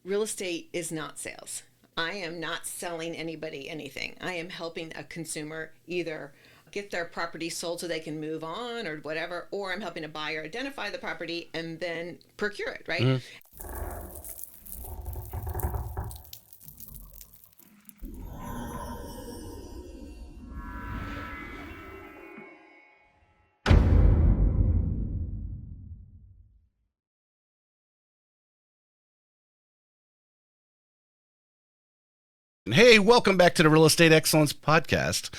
real estate is not sales. I am not selling anybody anything. I am helping a consumer either get their property sold so they can move on or whatever, or I'm helping a buyer identify the property and then procure it, right? Mm-hmm. Hey, welcome back to the Real Estate Excellence Podcast.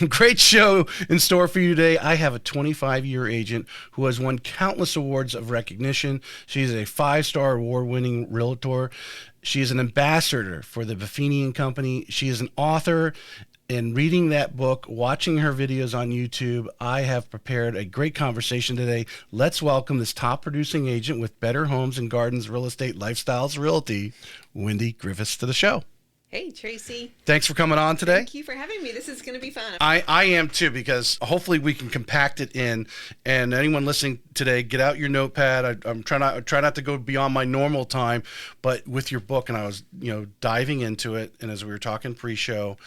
Great show in store for you today. I have a 25-year agent who has won countless awards of recognition. She's a 5-star award-winning realtor. She is an ambassador for the Buffini & Company. She is an author. In reading that book, watching her videos on YouTube, I have prepared a great conversation today. Let's welcome this top producing agent with Better Homes and Gardens Real Estate Lifestyles Realty, Wendy Griffis, to the show. Hey, Tracy. Thanks for coming on today. Thank you for having me. This is going to be fun. I am too, because hopefully we can compact it in. And anyone listening today, get out your notepad. I'm try not to go beyond my normal time, but with your book, and I was diving into it, and as we were talking pre-show,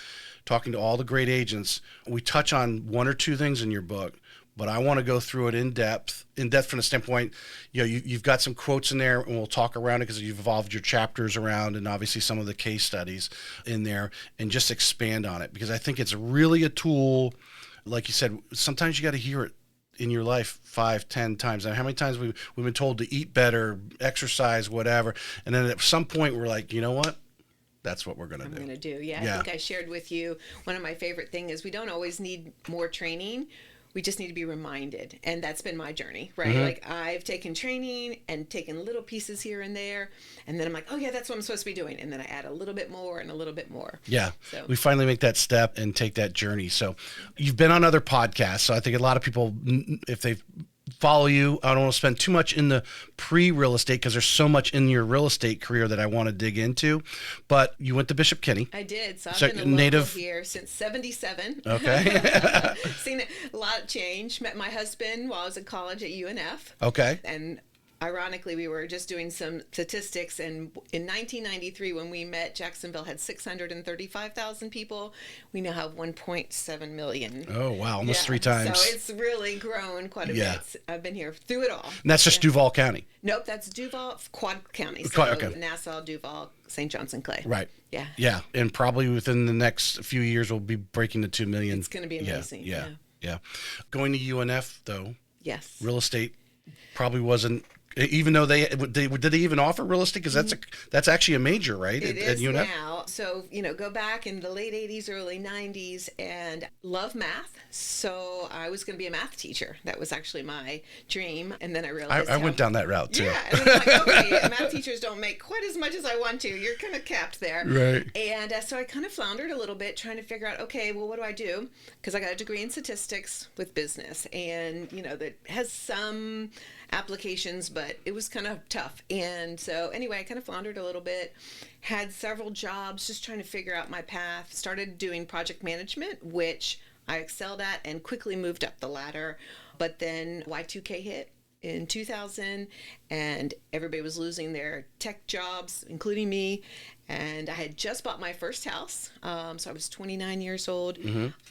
talking to all the great agents, we touch on one or two things in your book. But I want to go through it in depth from the standpoint, you've got some quotes in there, and we'll talk around it because you've evolved your chapters around, and obviously some of the case studies in there, and just expand on it, because I think it's really a tool. Like you said, sometimes you got to hear it in your life 5-10 times. Now, how many times we've been told to eat better, exercise, whatever, and then at some point we're like, you know what? That's what we're going to do. Yeah, I think I shared with you, one of my favorite things is we don't always need more training. We just need to be reminded. And that's been my journey, right? Mm-hmm. Like, I've taken training and taken little pieces here and there. And then I'm like, oh, yeah, that's what I'm supposed to be doing. And then I add a little bit more and a little bit more. Yeah. So we finally make that step and take that journey. So you've been on other podcasts. So I think a lot of people, if they've follow you, I don't want to spend too much in the pre-real estate because there's so much in your real estate career that I want to dig into. But you went to Bishop Kenny. I did. So I've been a local here since 77. Okay. Seen a lot of change. Met my husband while I was in college at UNF. Okay. And ironically, we were just doing some statistics, and in 1993, when we met, Jacksonville had 635,000 people. We now have 1.7 million. Oh, wow. Almost 3 times. So it's really grown quite a bit. I've been here through it all. And that's just Duval County? Nope, that's Duval, Quad County. So okay. Nassau, Duval, St. John's, and Clay. Right. Yeah. Yeah. And probably within the next few years, we'll be breaking the 2 million. It's going to be amazing. Yeah. Going to UNF, though. Yes. Real estate probably wasn't. Even though did they even offer real estate? Because that's actually a major, right? It is at UNF? Now. So, go back in the late 80s, early 90s, and love math. So I was going to be a math teacher. That was actually my dream. And then I realized I went down that route, too. Yeah. And then I'm like, okay, math teachers don't make quite as much as I want to. You're kind of capped there. Right. And so I kind of floundered a little bit trying to figure out, okay, well, what do I do? Because I got a degree in statistics with business. And, that has some applications, but it was kind of tough. And so anyway, I kind of floundered a little bit, had several jobs, just trying to figure out my path, started doing project management, which I excelled at and quickly moved up the ladder. But then Y2K hit in 2000, and everybody was losing their tech jobs, including me. And I had just bought my first house. So I was 29 years old,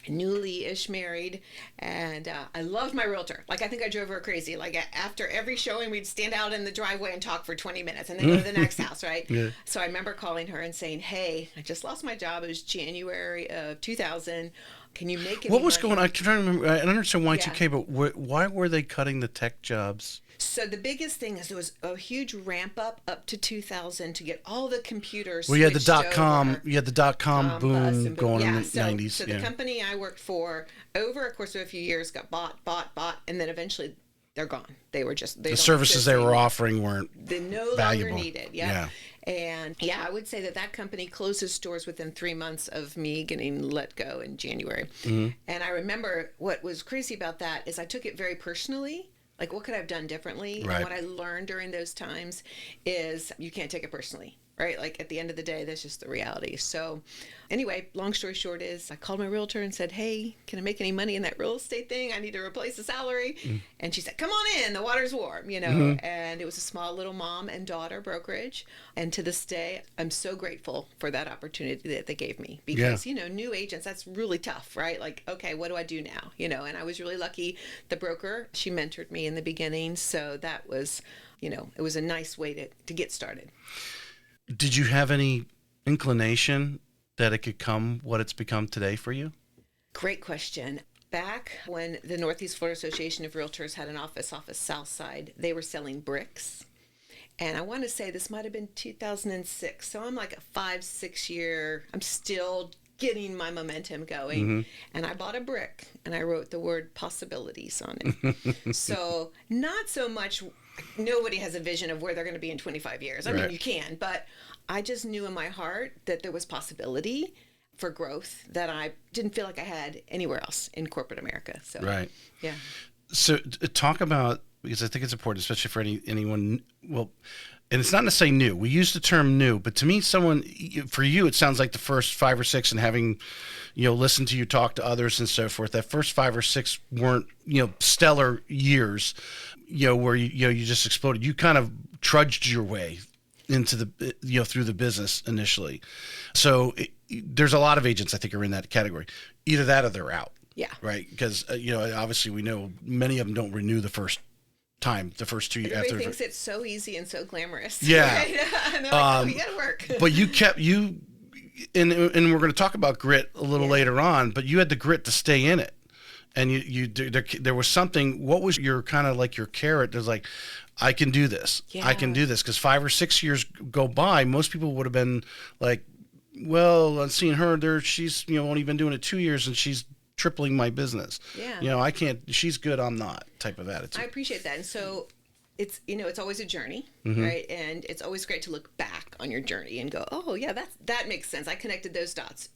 newly-ish married. And I loved my realtor. Like, I think I drove her crazy. Like, after every showing, we'd stand out in the driveway and talk for 20 minutes and then go to the next house, right? Yeah. So I remember calling her and saying, hey, I just lost my job. It was January of 2000. Can you make it? What was going on? I'm trying to remember. I don't understand Y2K, but why were they cutting the tech jobs? So the biggest thing is there was a huge ramp up to 2000 to get all the computers. Well, you had the dot-com boom going in the 90s. So the company I worked for, over a course of a few years, got bought, and then eventually they're gone. They were just the services they were offering weren't valuable. Longer needed. Yeah. And I would say that company closed its doors within 3 months of me getting let go in January. Mm-hmm. And I remember what was crazy about that is I took it very personally. Like, what could I have done differently? Right. And what I learned during those times is you can't take it personally, right? Like, at the end of the day, that's just the reality. So anyway, long story short is I called my realtor and said, hey, can I make any money in that real estate thing? I need to replace the salary. And she said, come on in, the water's warm, and it was a small little mom and daughter brokerage. And to this day, I'm so grateful for that opportunity that they gave me because, new agents, that's really tough, right? Like, okay, what do I do now? And I was really lucky. The broker, she mentored me in the beginning. So that was, it was a nice way to get started. Did you have any inclination that it could come what it's become today for you? Great question. Back when the Northeast Florida Association of Realtors had an office South Side, they were selling bricks. And I want to say this might have been 2006. So I'm like a 5-6 year, I'm still getting my momentum going. And I bought a brick and I wrote the word possibilities on it. So not so much, nobody has a vision of where they're going to be in 25 years. I mean, you can, but I just knew in my heart that there was possibility for growth that I didn't feel like I had anywhere else in corporate America. So, yeah. So talk about, because I think it's important, especially for anyone, well, and it's not necessarily new. We use the term new, but to me, for you, it sounds like the first 5 or 6 and having, listened to you talk to others and so forth, that first 5 or 6 weren't, stellar years, where you just exploded. You kind of trudged your way into the, through the business initially. So there's a lot of agents I think are in that category. Either that or they're out. Yeah. Right. Because, obviously we know many of them don't renew the first 2 years. Everybody thinks it's so easy and so glamorous. Yeah. Right? And they're like, you gotta work. But and we're going to talk about grit a little later on, but you had the grit to stay in it. And there was something, what was your kind of like your carrot? There's like, I can do this. Yeah. I can do this. Because 5 or 6 years go by, most people would have been like, well, I'm seeing her there. She's, only been doing it 2 years and she's tripling my business. Yeah. I can't, she's good, I'm not type of attitude. I appreciate that. And so it's, it's always a journey, right? And it's always great to look back on your journey and go, oh yeah, that makes sense. I connected those dots.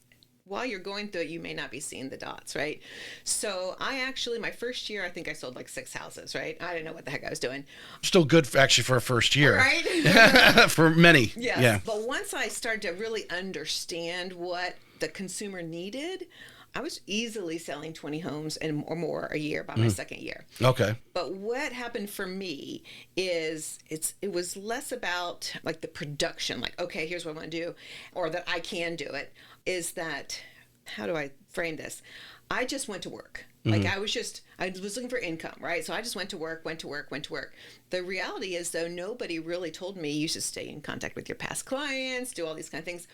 While you're going through it, you may not be seeing the dots, right? So my first year, I think I sold like 6 houses, right? I didn't know what the heck I was doing. Still good actually for a first year. Right? For many. Yes. Yeah. But once I started to really understand what the consumer needed, I was easily selling 20 homes or more a year by my second year. Okay. But what happened for me is it was less about like the production, like, okay, here's what I want to do, or that I can do it, is that, how do I frame this? I just went to work. Like I was looking for income, right? So I just went to work. The reality is though, nobody really told me you should stay in contact with your past clients, do all these kind of things.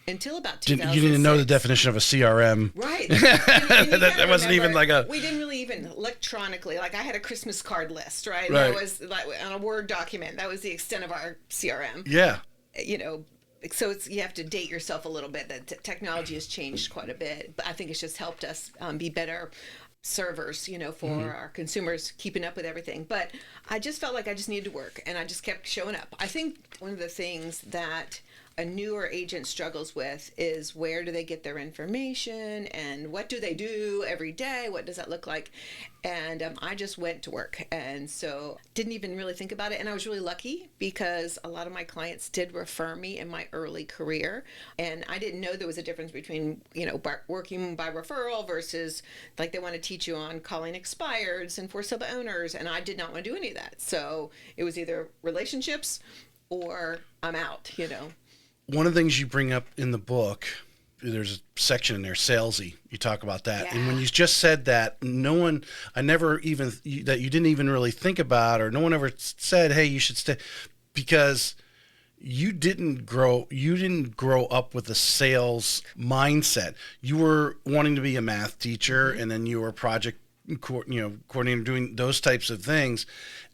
Until about 2006. You didn't know the definition of a CRM. Right. That wasn't even like we didn't really even electronically, like I had a Christmas card list, right? Right. That was like on a Word document. That was the extent of our CRM. Yeah. So you have to date yourself a little bit. That technology has changed quite a bit, but I think it's just helped us be better servers, for our consumers, keeping up with everything. But I just felt like I just needed to work, and I just kept showing up. I think one of the things that a newer agent struggles with is where do they get their information and what do they do every day? What does that look like? And I just went to work, and so didn't even really think about it. And I was really lucky because a lot of my clients did refer me in my early career, and I didn't know there was a difference between working by referral versus like they want to teach you on calling expireds and for sale by owners, and I did not want to do any of that. So it was either relationships or I'm out. One of the things you bring up in the book, there's a section in there, salesy. You talk about that. Yeah. And when you just said that, that you didn't even really think about, or no one ever said, hey, you should stay, because you didn't grow up with a sales mindset. You were wanting to be a math teacher, and then you were project coordinator, doing those types of things.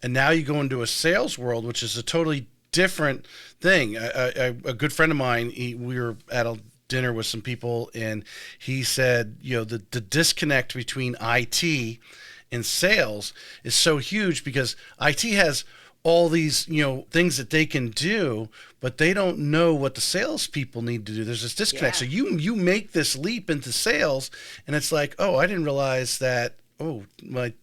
And now you go into a sales world, which is a totally different thing. A good friend of mine, we were at a dinner with some people, and he said, the disconnect between IT and sales is so huge because IT has all these, things that they can do, but they don't know what the salespeople need to do. There's this disconnect. Yeah. So you make this leap into sales, and it's like, oh, I didn't realize that. Oh, my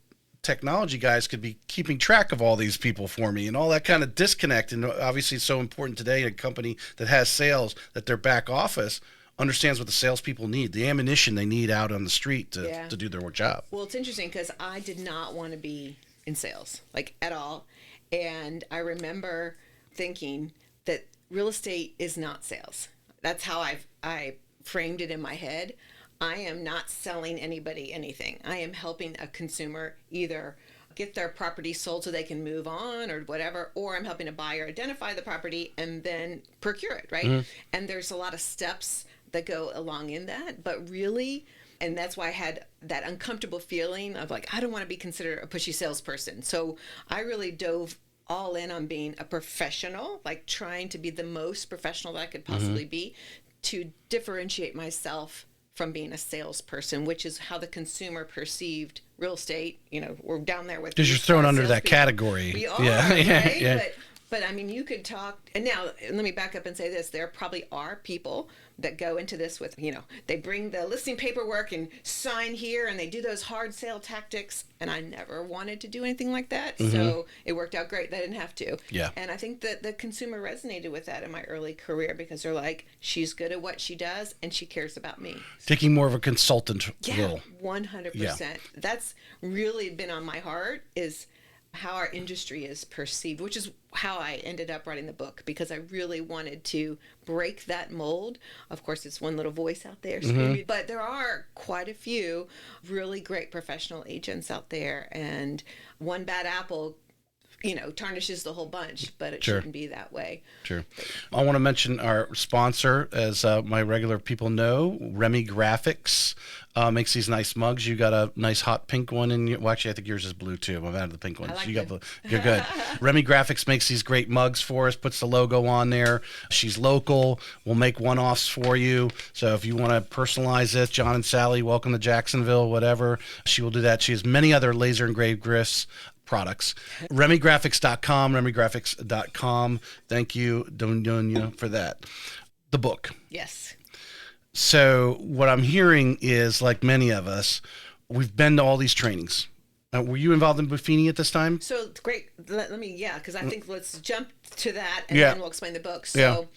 technology guys could be keeping track of all these people for me and all that kind of disconnect. And obviously it's so important today, a company that has sales, that their back office understands what the salespeople need, the ammunition they need out on the street to do their job. Well, it's interesting because I did not want to be in sales, like at all. And I remember thinking that real estate is not sales. That's how I framed it in my head. I am not selling anybody anything. I am helping a consumer either get their property sold so they can move on or whatever, or I'm helping a buyer identify the property and then procure it, right? Mm-hmm. And there's a lot of steps that go along in that, but really, and that's why I had that uncomfortable feeling of like, I don't want to be considered a pushy salesperson. So I really dove all in on being a professional, like trying to be the most professional that I could possibly be to differentiate myself from being a salesperson, which is how the consumer perceived real estate. You know, we're down there with, because you're thrown under that category. We are, right? But I mean, you could talk, and now let me back up and say this: there probably are people that go into this with, you know, they bring the listing paperwork and sign here, and they do those hard sale tactics. And I never wanted to do anything like that, so it worked out great that I didn't have to. Yeah. And I think that the consumer resonated with that in my early career because they're like, she's good at what she does, and she cares about me. Taking more of a consultant role. 100%. Yeah. That's really been on my heart, is how our industry is perceived, which is how I ended up writing the book, because I really wanted to break that mold. Of course, it's one little voice out there screaming, but there are quite a few really great professional agents out there, and one bad apple, you know, tarnishes the whole bunch, but it shouldn't be that way. Sure. I want to mention our sponsor, as my regular people know, Remy Graphics. Makes these nice mugs. You got a nice hot pink one in your, well, actually, I think yours is blue too. I'm out of the pink one. Like you're good. Remy Graphics makes these great mugs for us, puts the logo on there. She's local. We'll make one-offs for you. So if you want to personalize it, John and Sally, welcome to Jacksonville, whatever, she will do that. She has many other laser engraved glyphs products. RemyGraphics.com. Thank you, Donya, for that. The book. Yes. So what I'm hearing is, like many of us, we've been to all these trainings. Were you involved in Buffini at this time? So great. Let me, because I think let's jump to that and then we'll explain the book. So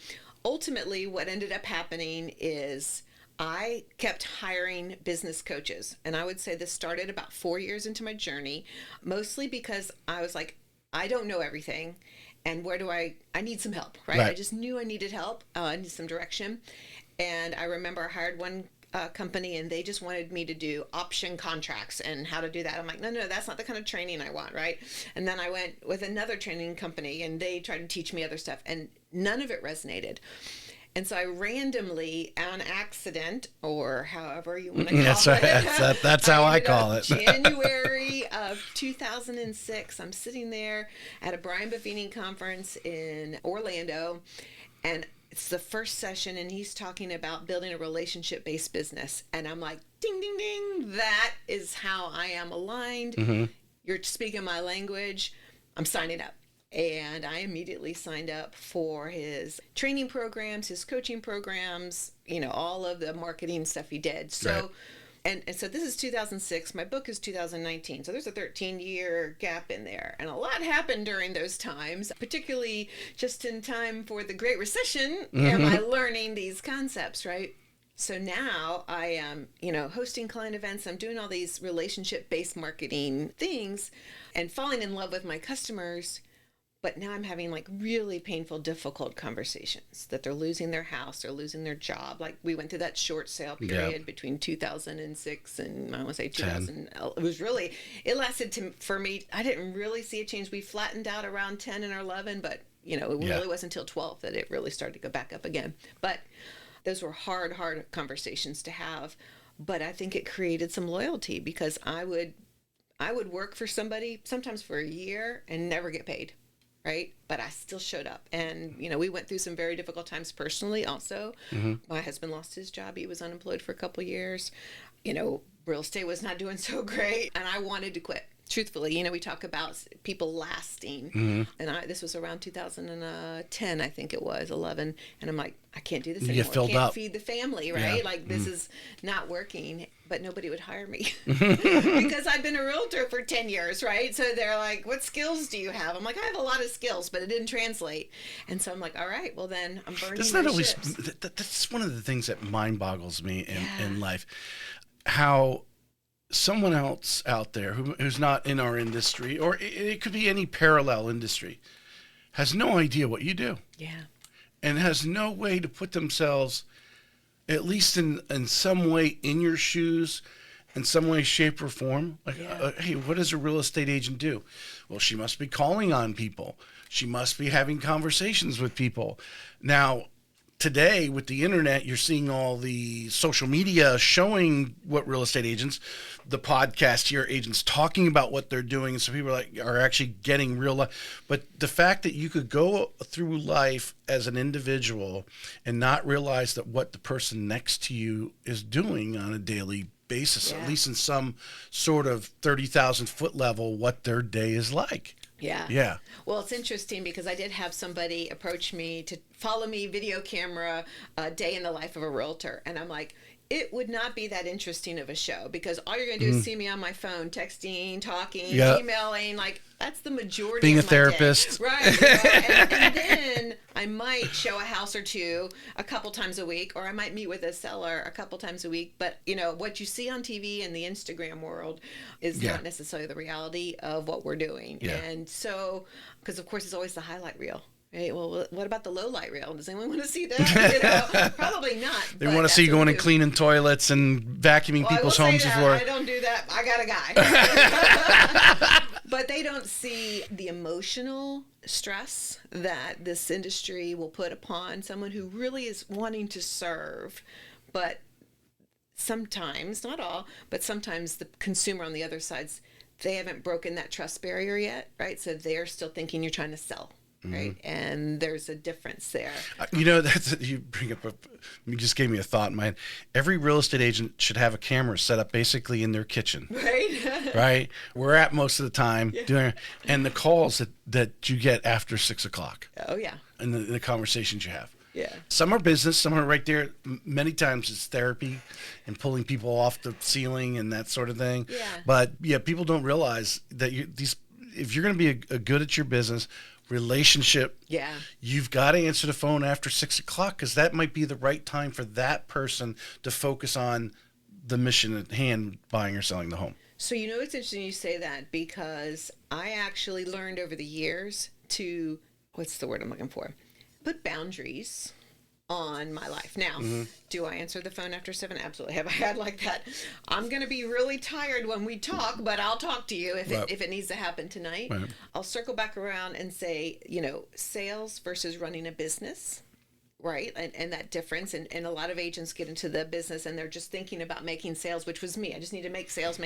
ultimately what ended up happening is I kept hiring business coaches. And I would say this started about 4 years into my journey, mostly because I was like, I don't know everything. And where do I need some help, right? I just knew I needed help. I needed some direction. And I remember I hired one company, and they just wanted me to do option contracts and how to do that. I'm like, no, that's not the kind of training I want, right? And then I went with another training company, and they tried to teach me other stuff, and none of it resonated. And so I randomly, on accident, or however you want to call it. That's how I call it. January of 2006, I'm sitting there at a Brian Buffini conference in Orlando, and it's the first session, and he's talking about building a relationship-based business. And I'm like, ding, ding, ding. That is how I am aligned. You're speaking my language. I'm signing up. And I immediately signed up for his training programs, his coaching programs, you know, all of the marketing stuff he did. So, and so this is 2006. My book is 2019. So there's a 13-year gap in there. And a lot happened during those times, particularly just in time for the Great Recession. Am I learning these concepts, right? So now I am, you know, hosting client events. I'm doing all these relationship-based marketing things and falling in love with my customers. But now I'm having like really painful, difficult conversations that they're losing their house, they're losing their job. Like we went through that short sale period between 2006 and I want to say 2000. It was really, it lasted for me. I didn't really see a change. We flattened out around 10 and 11, but you know, it really wasn't until 12 that it really started to go back up again. But those were hard conversations to have. But I think it created some loyalty because I would work for somebody sometimes for a year and never get paid. Right. But I still showed up. And, you know, we went through some very difficult times personally also. My husband lost his job. He was unemployed for a couple of years. You know, real estate was not doing so great. And I wanted to quit. Truthfully, you know, we talk about people lasting. And this was around 2010, I think it was, 11. And I'm like, I can't do this anymore. You filled I can't up. feed the family, right? Like, this is not working. but nobody would hire me because I've been a realtor for 10 years, right? So they're like, what skills do you have? I'm like, I have a lot of skills, but it didn't translate. And so I'm like, all right, well then I'm burning That's my not always, ships. that's one of the things that mind boggles me in life. How someone else out there who's not in our industry, or it could be any parallel industry, has no idea what you do. Yeah. And has no way to put themselves, at least in some way, in your shoes, in some way, shape, or form. Like, hey, what does a real estate agent do? Well, she must be calling on people. She must be having conversations with people. Now, today, with the internet, you're seeing all the social media showing what real estate agents, the podcast here, agents talking about what they're doing. And so people are actually getting real life. But the fact that you could go through life as an individual and not realize that what the person next to you is doing on a daily basis, at least in some sort of 30,000 foot level, what their day is like. Yeah. Yeah. Well, it's interesting because I did have somebody approach me to follow me video camera day in the life of a realtor. And I'm like, it would not be that interesting of a show because all you're going to do is see me on my phone, texting, talking, emailing. Like, that's the majority being of a my therapist. Day. Right. You know? and then I might show a house or two a couple times a week, or I might meet with a seller a couple times a week. But, you know, what you see on TV in the Instagram world is not necessarily the reality of what we're doing. Yeah. And so, because of course it's always the highlight reel. Right. Well, what about the low light reel? Does anyone want to see that? You know, probably not. They want to see you going and cleaning toilets and vacuuming people's homes before. I don't do that. I got a guy. But they don't see the emotional stress that this industry will put upon someone who really is wanting to serve, but sometimes, not all, but sometimes the consumer on the other side's, they haven't broken that trust barrier yet, right? So they're still thinking you're trying to sell. Right. And there's a difference there. You know, you bring up, you just gave me a thought in mind. Every real estate agent should have a camera set up basically in their kitchen. Right. Right. We're at most of the time doing, and the calls that you get after 6 o'clock. Oh, yeah. And the conversations you have. Yeah. Some are business, some are right there. Many times it's therapy and pulling people off the ceiling and that sort of thing. Yeah. But yeah, people don't realize that if you're going to be a good at your business, relationship, you've got to answer the phone after 6 o'clock because that might be the right time for that person to focus on the mission at hand, buying or selling the home. So, you know, it's interesting you say that because I actually learned over the years to, what's the word I'm looking for? Put boundaries on my life. Now, do I answer the phone after 7? Absolutely. Have I had like that? I'm going to be really tired when we talk, but I'll talk to you if it needs to happen tonight. Right. I'll circle back around and say, you know, sales versus running a business, right? And that difference. And a lot of agents get into the business and they're just thinking about making sales, which was me. I just need to make sales.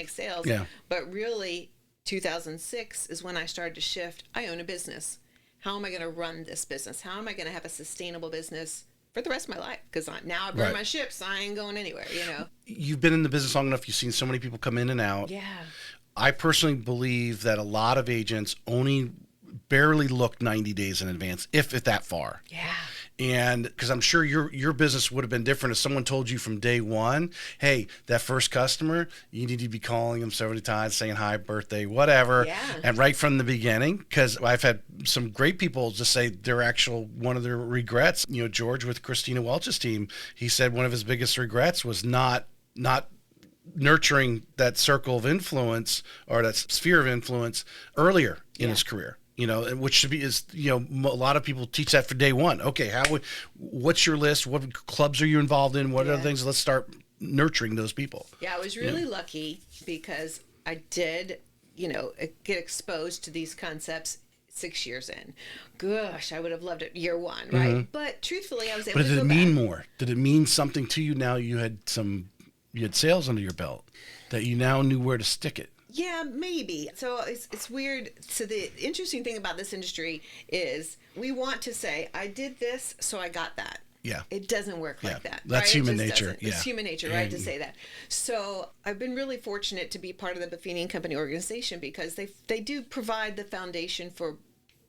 Yeah. But really, 2006 is when I started to shift. I own a business. How am I going to run this business? How am I going to have a sustainable business for the rest of my life? Because now I burn my ships. I ain't going anywhere, you know. You've been in the business long enough. You've seen so many people come in and out. Yeah. I personally believe that a lot of agents only barely look 90 days in advance, if that far. Yeah. And because I'm sure your business would have been different if someone told you from day one, hey, that first customer, you need to be calling them 70 times, saying hi, birthday, whatever. Yeah. And right from the beginning, because I've had some great people just say one of their regrets, you know, George with Christina Welch's team, he said one of his biggest regrets was not nurturing that circle of influence or that sphere of influence earlier in his career. You know, which should be a lot of people teach that for day one. Okay, what's your list? What clubs are you involved in? What other things? Let's start nurturing those people. Yeah, I was really lucky because I did, get exposed to these concepts 6 years in. Gosh, I would have loved it year one, right? Mm-hmm. But truthfully, I was able to go back. But did it mean more? Did it mean something to you now you had sales under your belt that you now knew where to stick it? Yeah, maybe. So it's weird. So the interesting thing about this industry is we want to say, I did this, so I got that. Yeah. It doesn't work like that. That's right? human nature. Yeah. It's human nature, right, to say that. So I've been really fortunate to be part of the Buffini and Company organization because they do provide the foundation for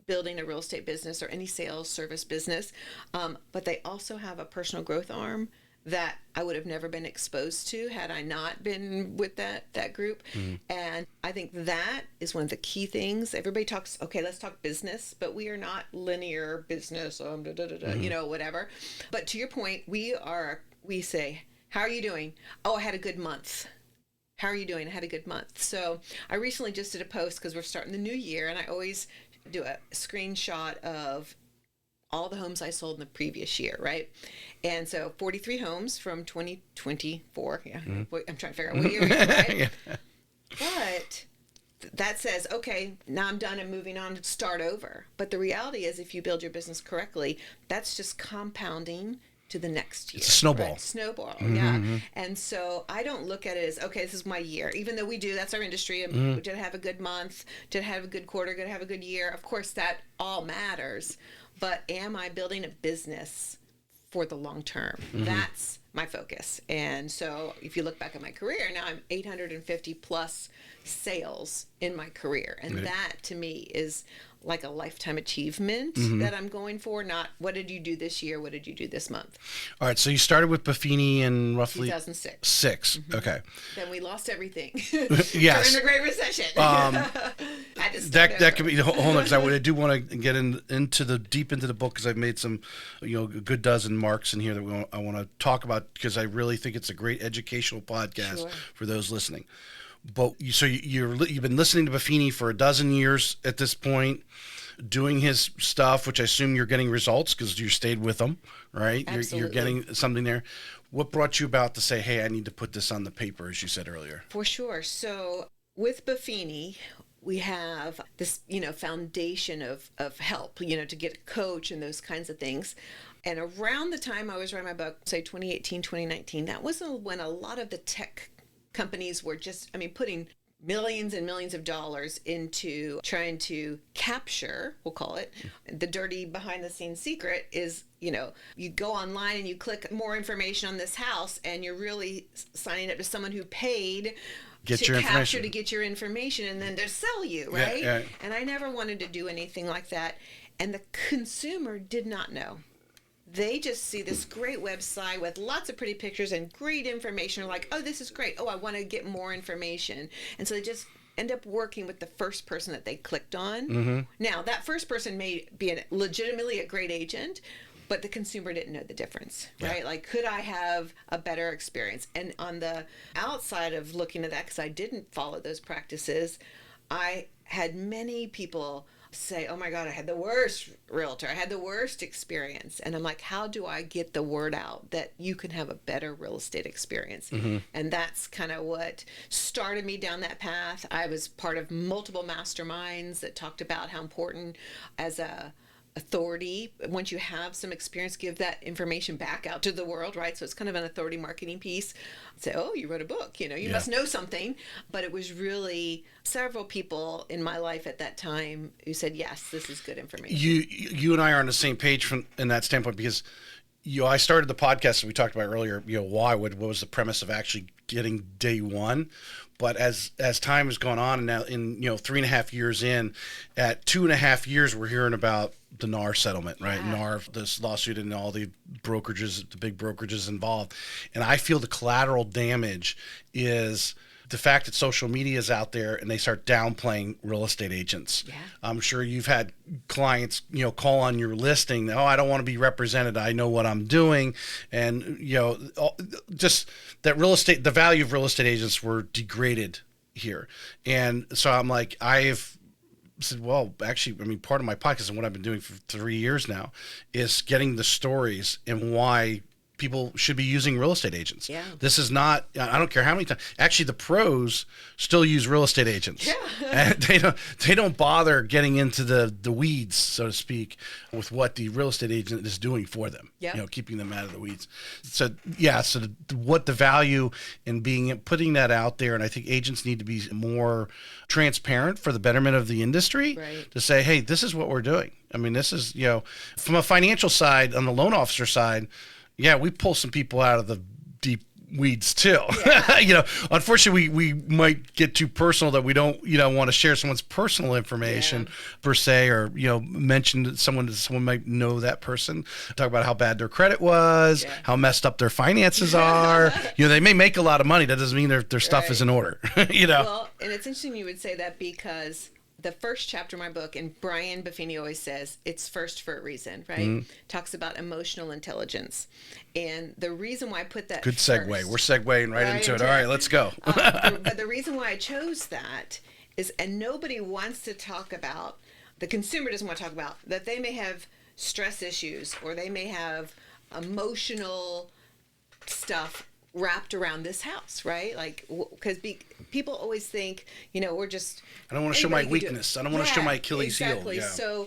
building a real estate business or any sales service business. But they also have a personal growth arm that I would have never been exposed to had I not been with that group. And I think that is one of the key things. Everybody talks, okay, let's talk business, but we are not linear business, whatever. But to your point, we say, how are you doing? Oh, I had a good month. How are you doing? I had a good month. So I recently just did a post because we're starting the new year, and I always do a screenshot of all the homes I sold in the previous year, right? And so 43 homes from 2024. Yeah, I'm trying to figure out what year, right? Yeah. But that says, okay, now I'm done and moving on to start over. But the reality is, if you build your business correctly, that's just compounding to the next year. It's a snowball. Right? Snowball, yeah. And so I don't look at it as, okay, this is my year. Even though we do, that's our industry. Did I have a good month? Did I have a good quarter? Did I have a good year? Of course, that all matters. But am I building a business for the long term? That's my focus. And so if you look back at my career, now I'm 850 plus sales in my career. And that to me is like a lifetime achievement that I'm going for, not what did you do this year, what did you do this month. All right, so you started with Buffini in roughly 2006. Okay. Then we lost everything. Yes. During the Great Recession. That could be, hold on, because I do want to get into the deep into the book, because I've made some, a good dozen marks in here that I want to talk about, because I really think it's a great educational podcast for those listening. But you've been listening to Buffini for a dozen years at this point, doing his stuff, which I assume you're getting results because you stayed with him, right? Absolutely. You're getting something there. What brought you about to say, hey, I need to put this on the paper, as you said earlier? For sure. So with Buffini, we have this, foundation of help, to get a coach and those kinds of things. And around the time I was writing my book, say 2018, 2019, that was when a lot of the tech companies were just, putting millions and millions of dollars into trying to capture, we'll call it, the dirty behind the scenes secret is, you go online and you click more information on this house and you're really signing up to someone who paid to capture to get your information and then to sell you, right? Yeah. And I never wanted to do anything like that. And the consumer did not know. They just see this great website with lots of pretty pictures and great information. They're like, oh, this is great. Oh, I want to get more information. And so they just end up working with the first person that they clicked on. Now, that first person may be legitimately a great agent, but the consumer didn't know the difference, right? Yeah. Like, could I have a better experience? And on the outside of looking at that, because I didn't follow those practices, I had many people say, oh my God, I had the worst realtor. I had the worst experience. And I'm like, how do I get the word out that you can have a better real estate experience? And that's kind of what started me down that path. I was part of multiple masterminds that talked about how important as a authority, once you have some experience, give that information back out to the world, right? So it's kind of an authority marketing piece. Say, oh, you wrote a book, you must know something. But it was really several people in my life at that time who said, yes, this is good information. You and I are on the same page in that standpoint, because I started the podcast that we talked about earlier, what was the premise of actually getting day one. But as time has gone on, and now in 3.5 years in, at 2.5 years, we're hearing about the NAR settlement, right? Yeah. NAR, this lawsuit, and all the brokerages, the big brokerages involved. And I feel the collateral damage is the fact that social media is out there and they start downplaying real estate agents. Yeah. I'm sure you've had clients, call on your listing. Oh, I don't want to be represented. I know what I'm doing. And, just that the value of real estate agents were degraded here. And so I'm like, I've said, well, actually, part of my podcast and what I've been doing for 3 years now is getting the stories and why people should be using real estate agents. Yeah. This is not, I don't care how many times. Actually, the pros still use real estate agents. Yeah. And they don't bother getting into the weeds, so to speak, with what the real estate agent is doing for them. Yeah. Keeping them out of the weeds. So what the value in putting that out there, and I think agents need to be more transparent for the betterment of the industry, right, to say, hey, this is what we're doing. This is, from a financial side, on the loan officer side, yeah, we pull some people out of the deep weeds too. Yeah. Unfortunately, we might get too personal that we don't, want to share someone's personal information per se, or, mention that someone might know that person, talk about how bad their credit was, how messed up their finances are. They may make a lot of money. That doesn't mean their stuff is in order. Well, and it's interesting you would say that, because the first chapter of my book, and Brian Buffini always says it's first for a reason, right? Mm-hmm. Talks about emotional intelligence. And the reason why I put that Good segue. We're segueing right into it. All right, let's go. But the reason why I chose that is, and nobody wants to talk about, the consumer doesn't want to talk about, that they may have stress issues, or they may have emotional stuff wrapped around this house, right? Like, because people always think, we're just... I don't want to show my weakness. I don't want to show my Achilles heel. Yeah.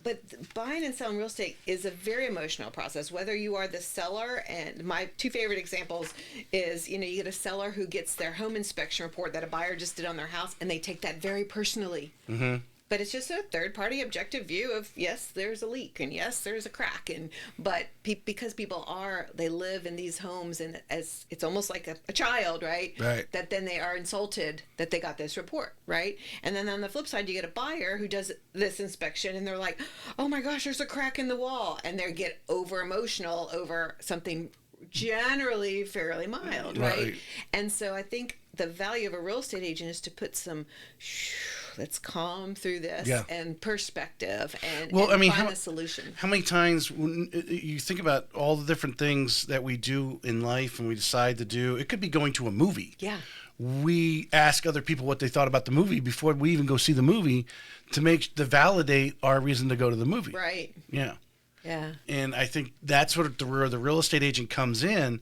But buying and selling real estate is a very emotional process, whether you are the seller. And my two favorite examples is, you get a seller who gets their home inspection report that a buyer just did on their house, and they take that very personally. Mm-hmm. But it's just a third-party objective view of, yes, there's a leak, and yes, there's a crack, but because people they live in these homes, and as it's almost like a child, right? Right. That then they are insulted that they got this report, right? And then on the flip side, you get a buyer who does this inspection, and they're like, oh my gosh, there's a crack in the wall, and they get over-emotional over something generally fairly mild, right? And so I think the value of a real estate agent is to put some... let's calm through this and perspective and find a solution. How many times when you think about all the different things that we do in life and we decide to do, it could be going to a movie. Yeah. We ask other people what they thought about the movie before we even go see the movie to validate our reason to go to the movie. Right. Yeah. Yeah. And I think that's where the real estate agent comes in.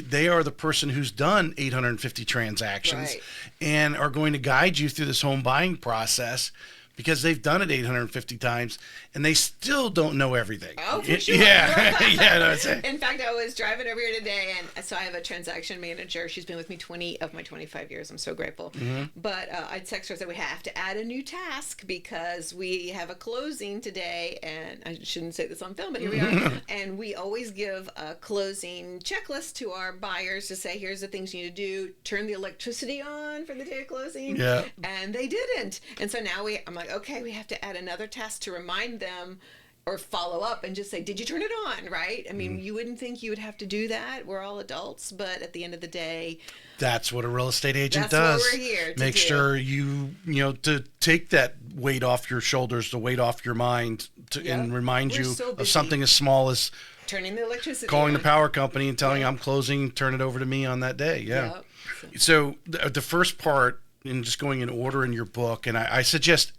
They are the person who's done 850 transactions and are going to guide you through this home buying process, because they've done it 850 times and they still don't know everything. Oh, for sure. Yeah. Yeah. In fact, I was driving over here today, and so I have a transaction manager. She's been with me 20 of my 25 years. I'm so grateful. Mm-hmm. But I text her and said, we have to add a new task because we have a closing today. And I shouldn't say this on film, but here we are. And we always give a closing checklist to our buyers to say, here's the things you need to do. Turn the electricity on for the day of closing. Yeah. And they didn't. And so now I'm like, okay, we have to add another task to remind them or follow up and just say, did you turn it on? Right? I mean, you wouldn't think you would have to do that. We're all adults, but at the end of the day, that's what a real estate agent does. That's what we're here to Make do. sure to take that weight off your shoulders, the weight off your mind, and remind you of something as small as turning the electricity calling on. the power company and telling I'm closing, turn it over to me on that day. Yeah. Yep. So the first part, in just going in order in your book, and I suggest,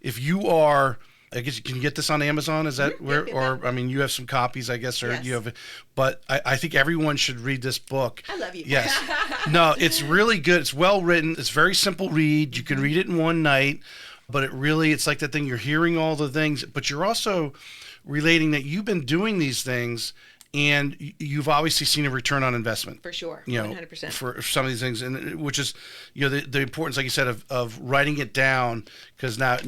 if you are, I guess you can get this on Amazon. Is that where, or I mean, you have some copies, I guess, or you have, but I think everyone should read this book. I love you. Yes. No, it's really good. It's well written. It's very simple read. You can read it in one night, but it's like that thing. You're hearing all the things, but you're also relating that you've been doing these things, and you've obviously seen a return on investment. For sure, 100%. For some of these things, and which is, the importance, like you said, of writing it down, because now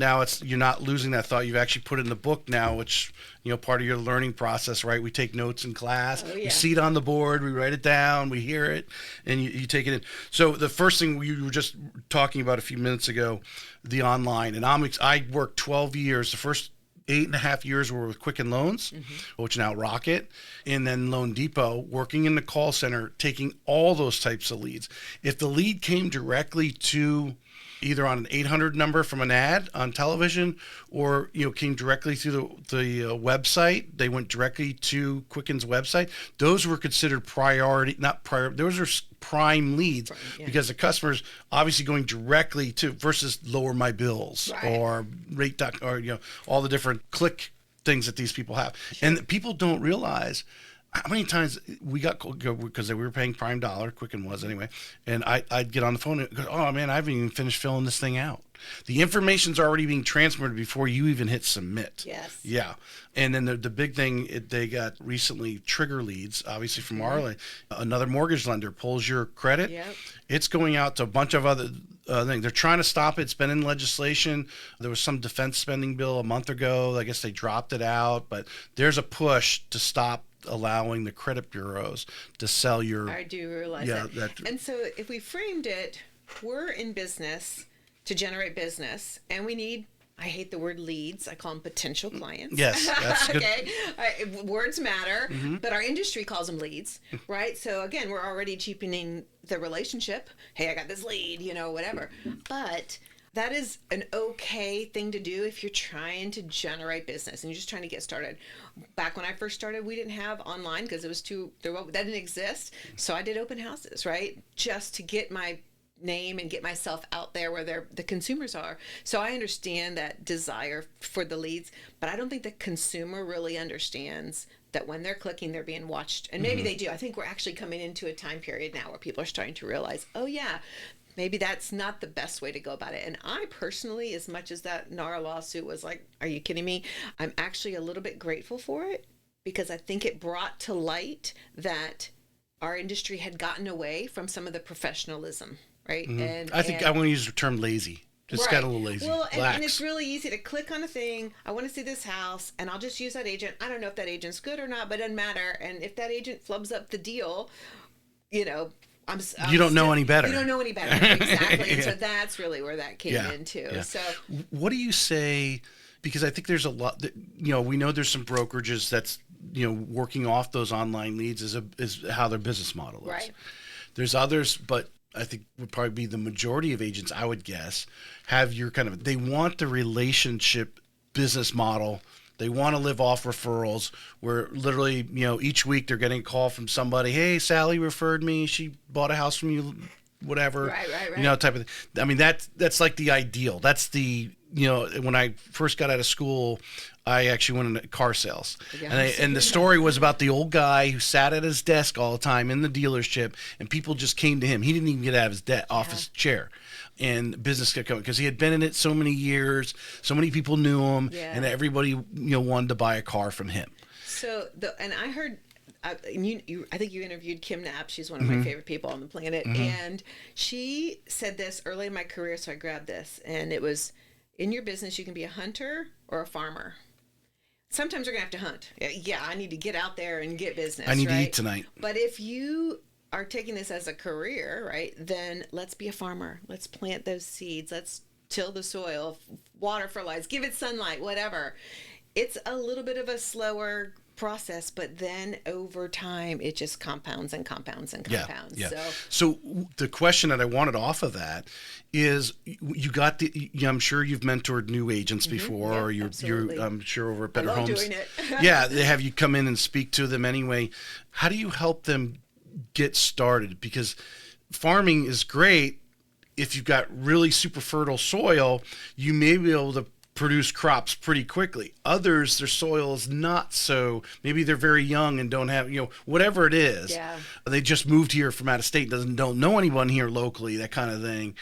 you're not losing that thought. You've actually put it in the book now, which, part of your learning process, right? We take notes in class. We see it on the board, we write it down, we hear it, and you take it in. So the first thing you were just talking about a few minutes ago, the online, and I worked 12 years. The first 8.5 years were with Quicken Loans, which now Rocket, and then Loan Depot, working in the call center, taking all those types of leads. If the lead came directly to either on an 800 number from an ad on television, or came directly through the website, they went directly to Quicken's website, those were considered those are prime leads, because the customer's obviously going directly to, versus lower my bills or rate, or all the different click things that these people have. And people don't realize how many times we got, because we were paying prime dollar, Quicken was anyway, and I'd get on the phone and go, oh man, I haven't even finished filling this thing out. The information's already being transferred before you even hit submit. Yes. Yeah. And then the big thing, they got recently trigger leads, obviously from Arlen. Another mortgage lender pulls your credit. Yep. It's going out to a bunch of other things. They're trying to stop it. It's been in legislation. There was some defense spending bill a month ago. I guess they dropped it out, but there's a push to stop allowing the credit bureaus to sell your. I do realize that. And so if we framed it, we're in business to generate business, and we need, I hate the word leads. I call them potential clients. Yes, that's good. Okay. Words matter, but our industry calls them leads, right? So again, we're already cheapening the relationship. Hey, I got this lead, whatever. But that is an okay thing to do if you're trying to generate business and you're just trying to get started. Back when I first started, we didn't have online because it was that didn't exist. So I did open houses, right? Just to get my name and get myself out there where the consumers are. So I understand that desire for the leads, but I don't think the consumer really understands that when they're clicking, they're being watched. And maybe they do. I think we're actually coming into a time period now where people are starting to realize, oh yeah, maybe that's not the best way to go about it. And I personally, as much as that NAR lawsuit was like, are you kidding me? I'm actually a little bit grateful for it because I think it brought to light that our industry had gotten away from some of the professionalism. Right. And I think I want to use the term lazy. Just got a little lazy. Well, and it's really easy to click on a thing. I want to see this house, and I'll just use that agent. I don't know if that agent's good or not, but it doesn't matter. And if that agent flubs up the deal, you don't know any better. You don't know any better. Exactly. And so that's really where that came into. Yeah. So what do you say? Because I think there's a lot that, we know there's some brokerages that's, working off those online leads is how their business model is. Right. There's others, but I think would probably be the majority of agents, I would guess, have your they want the relationship business model. They want to live off referrals where literally, each week they're getting a call from somebody. Hey, Sally referred me. She bought a house from you, whatever. Right. Type of thing. I mean, that's like the ideal. That's the, when I first got out of school, I actually went into car sales. And the story was about the old guy who sat at his desk all the time in the dealership, and people just came to him. He didn't even get out of his off his chair. And business kept coming because he had been in it so many years. So many people knew him, and everybody wanted to buy a car from him. So and I heard, I think you interviewed Kim Knapp. She's one of my favorite people on the planet, and she said this early in my career. So I grabbed this, and it was, in your business, you can be a hunter or a farmer. Sometimes you're gonna have to hunt. Yeah, I need to get out there and get business. I need to eat tonight. But if you are taking this as a career, right, then let's be a farmer. Let's plant those seeds. Let's till the soil, water, fertilize, give it sunlight, whatever. It's a little bit of a slower process, but then over time it just compounds and compounds and compounds. Yeah. So the question that I wanted off of that is, you got I'm sure you've mentored new agents before, or you're I'm sure over at Better Homes. Doing it. Yeah, they have you come in and speak to them anyway. How do you help them get started? Because farming is great. If you've got really super fertile soil, you may be able to produce crops pretty quickly. Others, their soil is not so, maybe they're very young and don't have, whatever it is. Yeah. They just moved here from out of state, don't know anyone here locally, that kind of thing.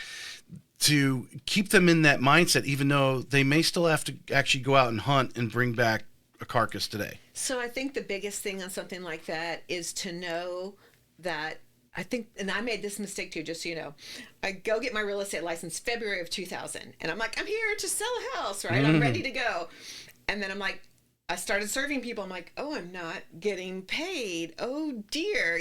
To keep them in that mindset, even though they may still have to actually go out and hunt and bring back a carcass today. So I think the biggest thing on something like that is to know that, I think, and I made this mistake too, just so you know, I go get my real estate license February of 2000, and I'm like, I'm here to sell a house, right? I'm ready to go. And then I'm like, I started serving people. I'm like, oh, I'm not getting paid. Oh, dear,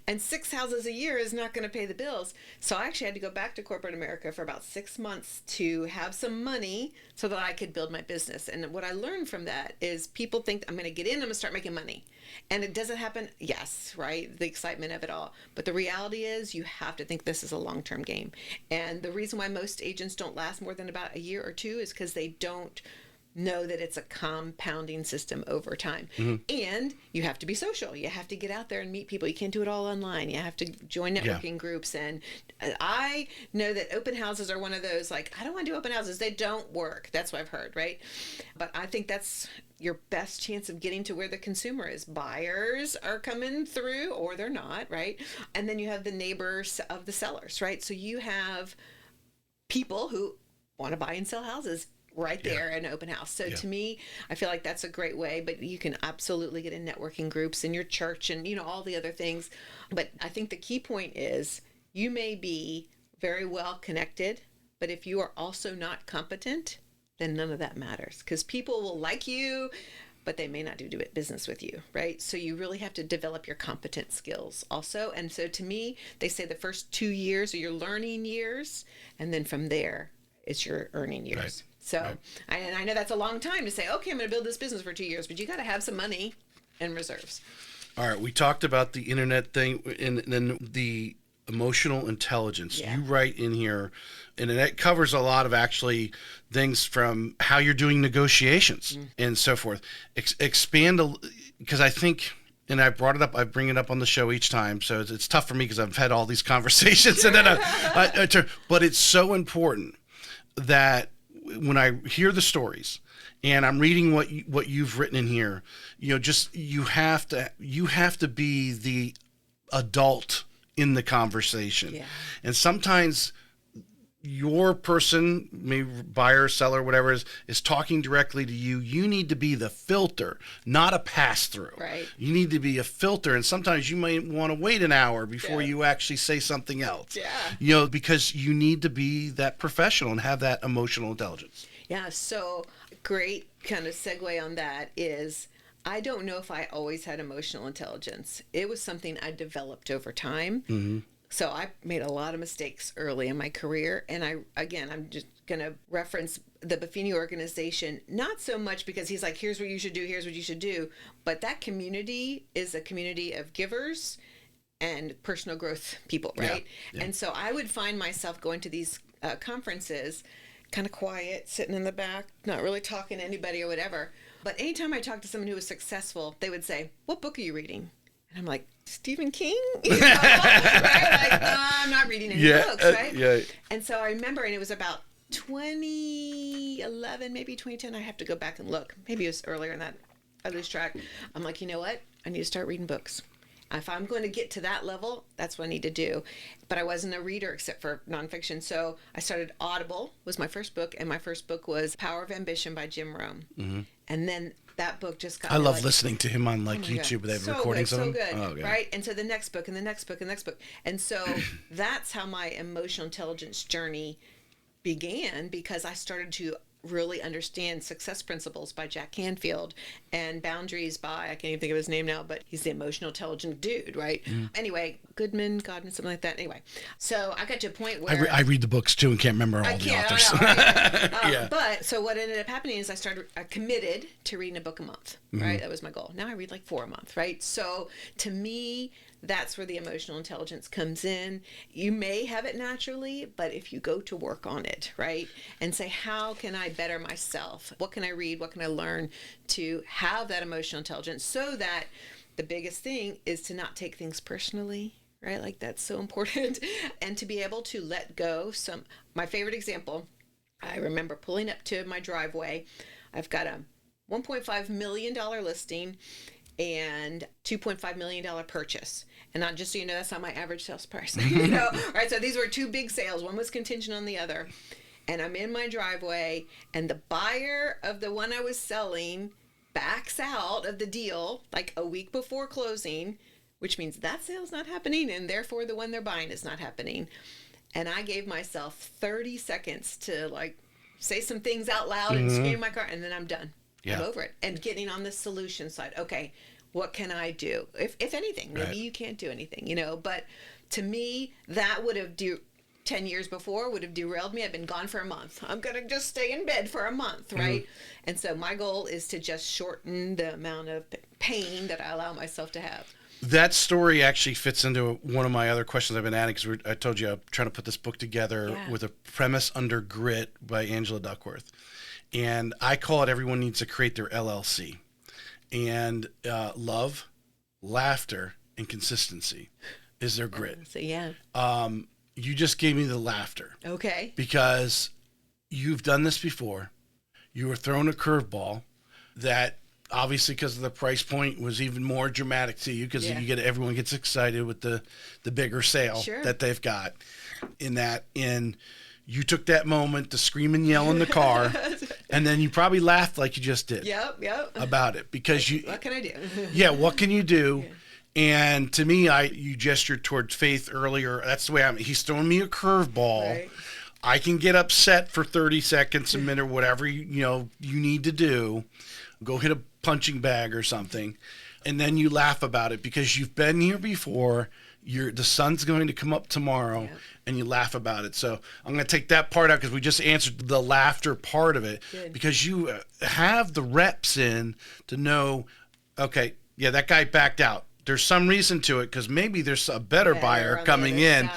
and 6 houses a year is not going to pay the bills. So I actually had to go back to corporate America for about 6 months to have some money so that I could build my business. And what I learned from that is people think I'm going to get in, I'm going to start making money. And it doesn't happen. Yes, right? The excitement of it all. But the reality is you have to think this is a long-term game. And the reason why most agents don't last more than about a year or two is because they don't know that it's a compounding system over time. And you have to be social. You have to get out there and meet people. You can't do it all online. You have to join networking groups. And I know that open houses are one of those, like, I don't want to do open houses. They don't work. That's what I've heard, right? But I think that's your best chance of getting to where the consumer is. Buyers are coming through, or they're not, right? And then you have the neighbors of the sellers, right? So you have people who want to buy and sell houses right there in an open house. So to me, I feel like that's a great way, but you can absolutely get in networking groups in your church and, all the other things. But I think the key point is you may be very well connected, but if you are also not competent, then none of that matters, because people will like you, but they may not do business with you, right? So you really have to develop your competent skills also. And so to me, they say the first 2 years are your learning years, and then from there, it's your earning years. Right. So, Right. and I know that's a long time to say, okay, I'm going to build this business for 2 years, but you got to have some money and reserves. All right, we talked about the internet thing and then the emotional intelligence. Yeah. You write in here, and it covers a lot of actually things from how you're doing negotiations and so forth. Expand, because I think, and I brought it up, I bring it up on the show each time, so it's tough for me because I've had all these conversations. And then but it's so important that when I hear the stories and I'm reading what you've written in here, just you have to be the adult in the conversation. Yeah. And sometimes your person, maybe buyer, seller, whatever is talking directly to you. You need to be the filter, not a pass-through. Right. You need to be a filter, and sometimes you might want to wait an hour before Yeah. you actually say something else. Yeah. Because you need to be that professional and have that emotional intelligence. Yeah, so great kind of segue on that is I don't know if I always had emotional intelligence. It was something I developed over time. Mm-hmm. So I made a lot of mistakes early in my career. And I'm just going to reference the Buffini organization, not so much because he's like, here's what you should do, here's what you should do. But that community is a community of givers and personal growth people, right? Yeah. And so I would find myself going to these conferences, kind of quiet, sitting in the back, not really talking to anybody or whatever. But anytime I talked to someone who was successful, they would say, what book are you reading? And I'm like, Stephen King? Right? Like, I'm not reading any books, right? Yeah. And so I remember, and it was about 2011, maybe 2010. I have to go back and look. Maybe it was earlier than that. I lose track. I'm like, you know what? I need to start reading books. If I'm going to get to that level, that's what I need to do. But I wasn't a reader except for nonfiction. So I started Audible, was my first book. And my first book was Power of Ambition by Jim Rohn. Mm-hmm. And then that book just got I love like, listening to him on YouTube. They have so recordings good, of him. so good, Oh, yeah. right? And so the next book and the next book and the next book. And so that's how my emotional intelligence journey began, because I started to really understand Success Principles by Jack Canfield and Boundaries by, I can't even think of his name now, but he's the emotional intelligent dude, right? Anyway, Godman, something like that. Anyway, so I got to a point where I read the books too and can't remember all the authors. I know, right? Yeah. But so what ended up happening is I committed to reading a book a month, right? That was my goal. Now I read like 4 a month, right? So to me, that's where the emotional intelligence comes in. You may have it naturally, but if you go to work on it, right? And say, how can I better myself? What can I read? What can I learn to have that emotional intelligence, so that the biggest thing is to not take things personally, right? Like that's so important. And to be able to let go. My favorite example, I remember pulling up to my driveway. I've got a $1.5 million listing and $2.5 million purchase. And not just so you know, that's not my average sales price. Right? So these were two big sales. One was contingent on the other. And I'm in my driveway, and the buyer of the one I was selling backs out of the deal like a week before closing, which means that sale's not happening, and therefore the one they're buying is not happening. And I gave myself 30 seconds to like say some things out loud and scream in my car, and then I'm done. Yeah. I'm over it. And getting on the solution side. Okay, what can I do? If anything, maybe Right. you can't do anything, but to me, that would have 10 years before would have derailed me. I've been gone for a month. I'm going to just stay in bed for a month, right? And so my goal is to just shorten the amount of pain that I allow myself to have. That story actually fits into one of my other questions I've been adding, because I told you I'm trying to put this book together with a premise under grit by Angela Duckworth. And I call it Everyone Needs to Create Their LLC. And love, laughter, and consistency is their grit. So yeah. You just gave me the laughter. Okay. Because you've done this before. You were thrown a curveball that obviously, because of the price point, was even more dramatic to you, because everyone gets excited with the bigger sale that they've got and you took that moment to scream and yell in the car, and then you probably laughed like you just did. Yep. About it, because what can I do? Yeah, what can you do? And to me, you gestured towards faith earlier. That's the way he's throwing me a curveball. Right. I can get upset for 30 seconds, a minute, whatever you need to do. go hit a punching bag or something, and then you laugh about it because you've been here before. The sun's going to come up tomorrow, yep. And you laugh about it. So I'm going to take that part out because we just answered the laughter part of it. Good. Because you have the reps in to know, okay, yeah, that guy backed out. There's some reason to it because maybe there's a better buyer coming in,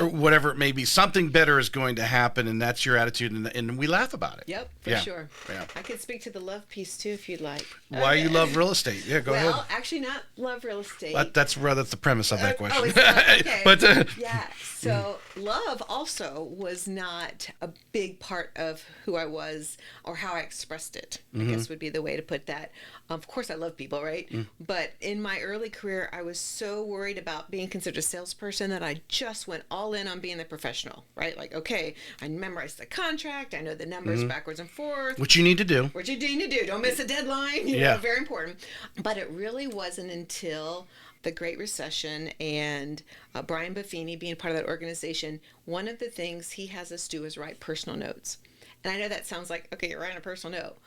or whatever it may be. Something better is going to happen, and that's your attitude, and we laugh about it. Yep, for sure. Yeah. I could speak to the love piece too if you'd like. Why you love real estate? Yeah, go ahead. Well, actually, not love real estate. That's the premise of that question. Okay. But yeah. So love also was not a big part of who I was or how I expressed it. I guess would be the way to put that. Of course, I love people, right? But in my early career, I was so worried about being considered a salesperson that I just went all in on being the professional, right? Like, okay, I memorized the contract. I know the numbers backwards and forth. Which you need to do. What you need to do. Don't miss a deadline. You know, very important. But it really wasn't until the Great Recession and Brian Buffini being part of that organization, one of the things he has us do is write personal notes. And I know that sounds like, okay, you're writing a personal note.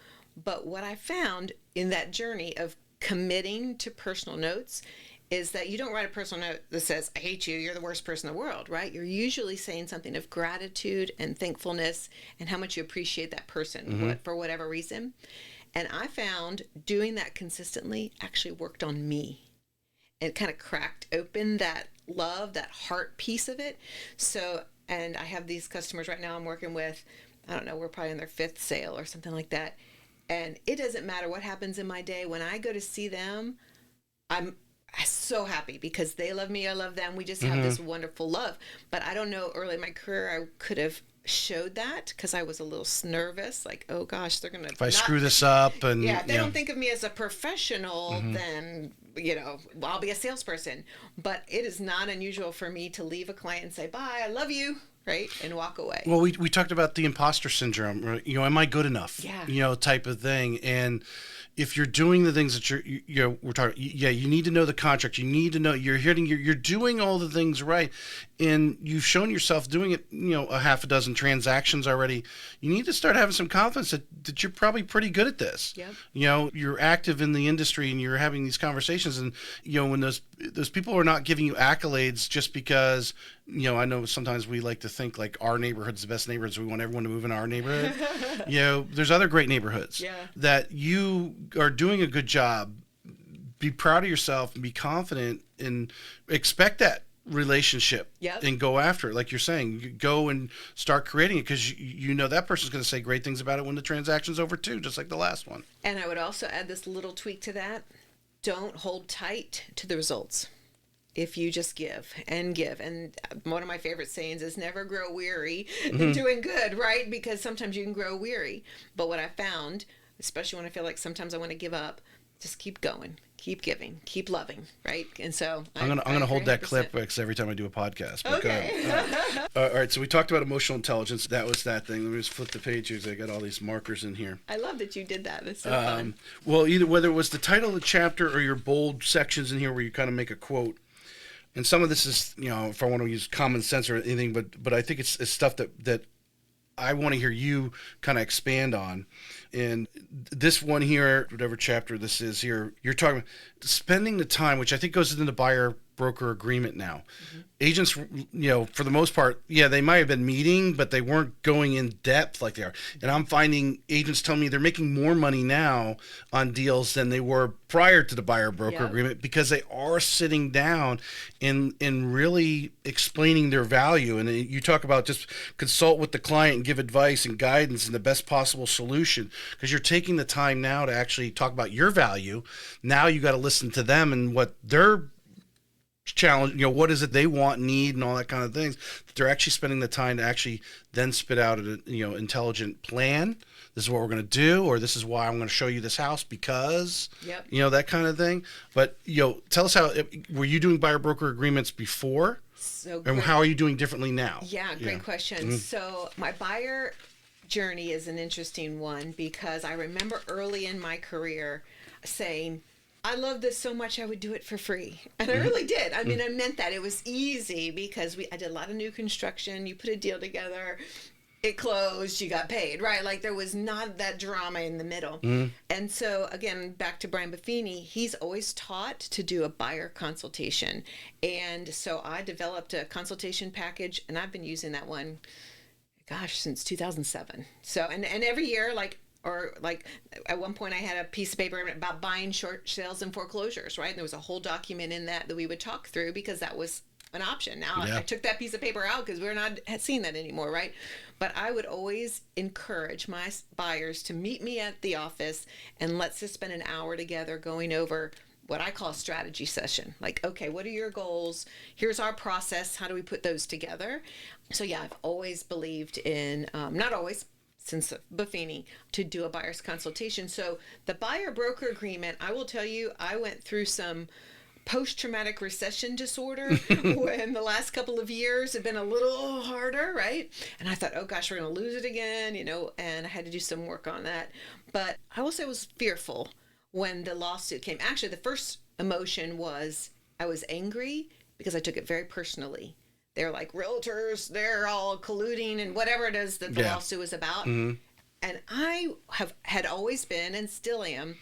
But what I found in that journey of committing to personal notes is that you don't write a personal note that says, I hate you, you're the worst person in the world, right? You're usually saying something of gratitude and thankfulness and how much you appreciate that person for whatever reason. And I found doing that consistently actually worked on me. It kind of cracked open that love, that heart piece of it. So, and I have these customers right now I'm working with, I don't know, we're probably in their 5th sale or something like that. And it doesn't matter what happens in my day. When I go to see them, I'm so happy because they love me. I love them. We just have this wonderful love. But I don't know, early in my career, I could have showed that because I was a little nervous. Like, oh gosh, they're going to... If I screw this up and... Yeah, if they don't think of me as a professional, then, I'll be a salesperson. But it is not unusual for me to leave a client and say, bye, I love you. Right, and walk away. Well, we talked about the imposter syndrome. Am I good enough? Yeah. Type of thing. And if you're doing the things that we're talking. Yeah, you need to know the contract. You need to know you're doing all the things right, and you've shown yourself doing it. A half a dozen transactions already. You need to start having some confidence that you're probably pretty good at this. Yeah. You're active in the industry and you're having these conversations, and when those people are not giving you accolades just because. I know sometimes we like to think like our neighborhood's the best neighborhood, so we want everyone to move in our neighborhood. There's other great neighborhoods that you are doing a good job. Be proud of yourself and be confident and expect that relationship and go after it. Like you're saying, you go and start creating it because that person's going to say great things about it when the transaction's over too, just like the last one. And I would also add this little tweak to that. Don't hold tight to the results. If you just give. And one of my favorite sayings is never grow weary in doing good, right? Because sometimes you can grow weary. But what I found, especially when I feel like sometimes I want to give up, just keep going, keep giving, keep loving, right? And so I'm gonna hold that clip because every time I do a podcast. But okay. All right, so we talked about emotional intelligence. That was that thing. Let me just flip the page here. I got all these markers in here. I love that you did that. It's so fun. Well, whether it was the title of the chapter or your bold sections in here where you kind of make a quote. And some of this is, if I want to use common sense or anything, but I think it's stuff that I want to hear you kind of expand on. And this one here, whatever chapter this is here, you're talking about spending the time, which I think goes into the buyer-broker agreement now. Agents, for the most part, they might have been meeting, but they weren't going in depth like they are. And I'm finding agents tell me they're making more money now on deals than they were prior to the buyer-broker agreement because they are sitting down and really explaining their value. And you talk about just consult with the client and give advice and guidance and the best possible solution because you're taking the time now to actually talk about your value. Now you got to listen to them and what their challenge, what is it they want, need, and all that kind of things. They're actually spending the time to actually then spit out an intelligent plan. This is what we're going to do, or this is why I'm going to show you this house because, that kind of thing. But, tell us were you doing buyer broker agreements before? And how are you doing differently now? Yeah, great question. So my buyer journey is an interesting one because I remember early in my career saying, I love this so much I would do it for free. And I really did. I meant that. It was easy because I did a lot of new construction. You put a deal together. it closed, you got paid, right? Like there was not that drama in the middle. And so again, back to Brian Buffini, he's always taught to do a buyer consultation. And so I developed a consultation package, and I've been using that one, gosh, since 2007. So, and every year, like at one point I had a piece of paper about buying short sales and foreclosures, right? And there was a whole document in that we would talk through because that was an option. Now I took that piece of paper out because we're not seeing that anymore, right? But I would always encourage my buyers to meet me at the office and let's just spend an hour together going over what I call a strategy session. Like, okay, what are your goals? Here's our process. How do we put those together? So yeah, I've always believed in, not always, since Buffini, to do a buyer's consultation. So the buyer broker agreement, I will tell you, I went through some post-traumatic recession disorder when the last couple of years have been a little harder, right? And I thought, oh gosh, we're going to lose it again, and I had to do some work on that. But I will say I was fearful when the lawsuit came. Actually, the first emotion was I was angry because I took it very personally. They're like realtors, they're all colluding and whatever it is that the lawsuit was about. And I had always been and still am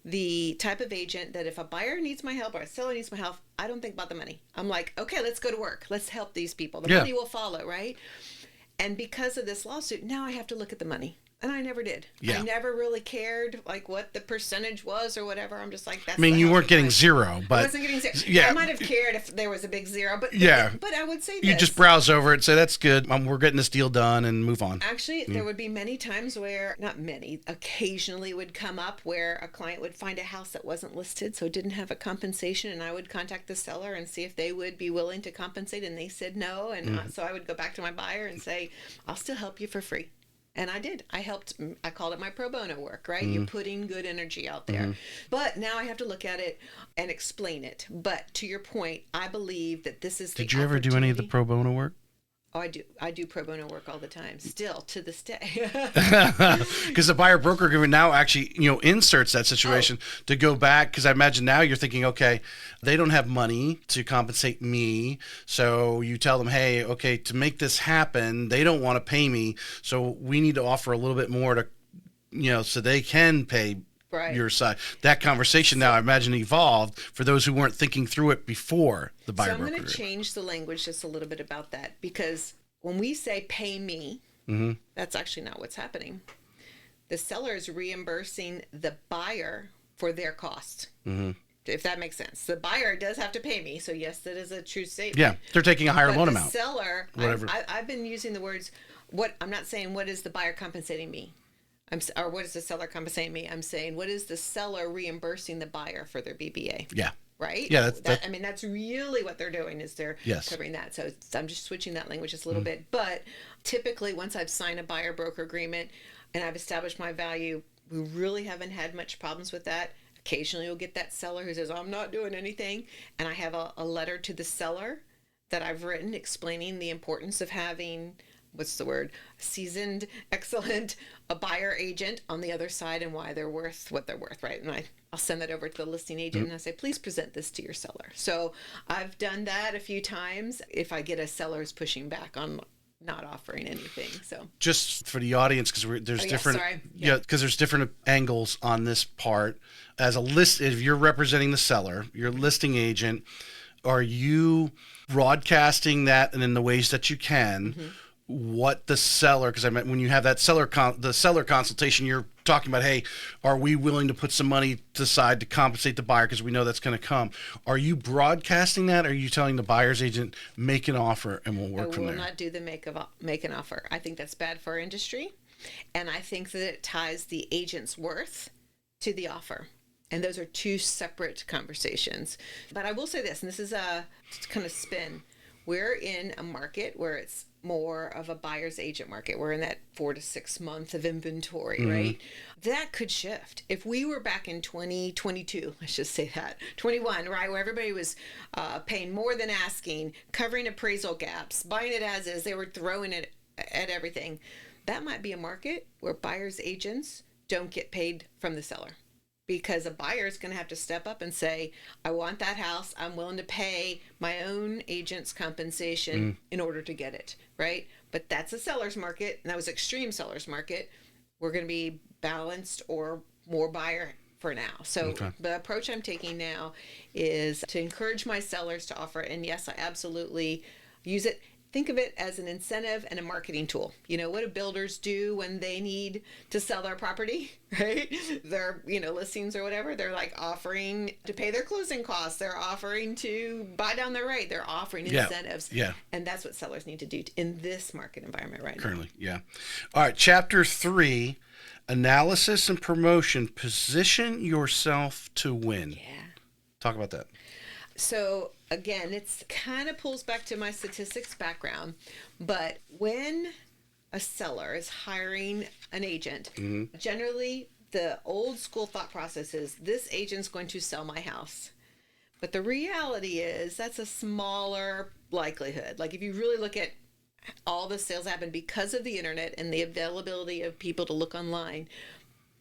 the type of agent that if a buyer needs my help or a seller needs my help, I don't think about the money. I'm like, okay, let's go to work. Let's help these people. The money will follow, right? And because of this lawsuit, now I have to look at the money. And I never did. I never really cared like what the percentage was or whatever. I'm just like, that's you weren't getting zero, but I wasn't getting zero. I might have cared if there was a big zero, but I would say this. You just browse over it, say that's good. We're getting this deal done, and move on. Actually, there would be many times where, not many, occasionally would come up where a client would find a house that wasn't listed, so it didn't have a compensation, and I would contact the seller and see if they would be willing to compensate, and they said no, and so I would go back to my buyer and say, I'll still help you for free. And I did. I called it my pro bono work, right? You're putting good energy out there. But now I have to look at it and explain it. But to your point, I believe that this is the Did you ever do any of the pro bono work? Oh, I do. I do pro bono work all the time, still to this day. Because the buyer broker agreement now actually, inserts that situation to go back. Because I imagine now you're thinking, okay, they don't have money to compensate me, so you tell them, hey, okay, to make this happen, they don't want to pay me, so we need to offer a little bit more to, so they can pay. Right. Your side. That conversation now, I imagine, evolved for those who weren't thinking through it before the buyer broker. So I'm going to change the language just a little bit about that, because when we say pay me, that's actually not what's happening. The seller is reimbursing the buyer for their cost. If that makes sense. The buyer does have to pay me, so yes, that is a true statement. Yeah, they're taking a higher loan amount. The seller, I've been using the words, I'm not saying what is the buyer compensating me. Or what is the seller compensating me? I'm saying, what is the seller reimbursing the buyer for their BBA? Yeah. Right? Yeah. That's really what they're doing, is they're covering that. So I'm just switching that language just a little bit. But typically, once I've signed a buyer broker agreement and I've established my value, we really haven't had much problems with that. Occasionally, you'll get that seller who says, I'm not doing anything. And I have a letter to the seller that I've written explaining the importance of having, seasoned, excellent, a buyer agent on the other side and why they're worth what they're worth, right? And I'll send that over to the listing agent and I say, please present this to your seller. So I've done that a few times if I get a seller who's pushing back on not offering anything. So just for the audience, because there's there's different angles on this part. As a if you're representing the seller, your listing agent, are you broadcasting that and in the ways that you can? What the seller, because I meant when you have that seller consultation, you're talking about, hey, are we willing to put some money to the side to compensate the buyer because we know that's going to come? Are you broadcasting that, or are you telling the buyer's agent, make an offer and we'll work from there? I will not do the make an offer. I think that's bad for our industry, and I think that it ties the agent's worth to the offer. And those are two separate conversations. But I will say this, and this is a kind of spin. We're in a market where it's more of a buyer's agent market. We're in that 4 to 6 month of inventory, right? That could shift. If we were back in 2022, let's just say that, 21, right, where everybody was paying more than asking, covering appraisal gaps, buying it as is, they were throwing it at everything. That might be a market where buyer's agents don't get paid from the seller, because a buyer is going to have to step up and say, I want that house. I'm willing to pay my own agent's compensation in order to get it, right? But that's a seller's market, and that was extreme seller's market. We're going to be balanced or more buyer for now. So the approach I'm taking now is to encourage my sellers to offer, and yes, I absolutely use it. Think of it as an incentive and a marketing tool. You know, what do builders do when they need to sell their property, right? Their, listings or whatever, they're like offering to pay their closing costs. They're offering to buy down their rate. They're offering incentives. Yeah. And that's what sellers need to do in this market environment right now. Currently, yeah. All right, chapter 3, analysis and promotion. Position yourself to win. Yeah. Talk about that. So again, it's kind of pulls back to my statistics background, but when a seller is hiring an agent, generally the old school thought process is this agent's going to sell my house. But the reality is that's a smaller likelihood. Like if you really look at all the sales happen because of the internet and the availability of people to look online,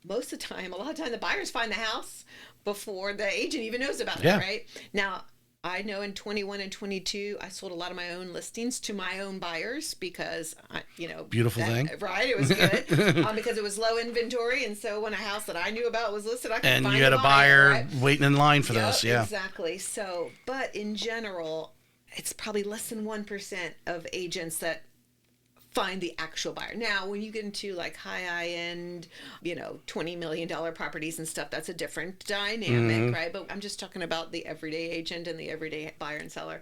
most of the time, a lot of time the buyers find the house before the agent even knows about it, right? Now, I know in 21 and 22, I sold a lot of my own listings to my own buyers because, Beautiful thing. Right, it was good because it was low inventory. And so when a house that I knew about was listed, I could find and you had a buyer waiting in line for those, Exactly. So, but in general, it's probably less than 1% of agents that find the actual buyer. Now, when you get into like high-end, $20 million properties and stuff, that's a different dynamic, right? But I'm just talking about the everyday agent and the everyday buyer and seller.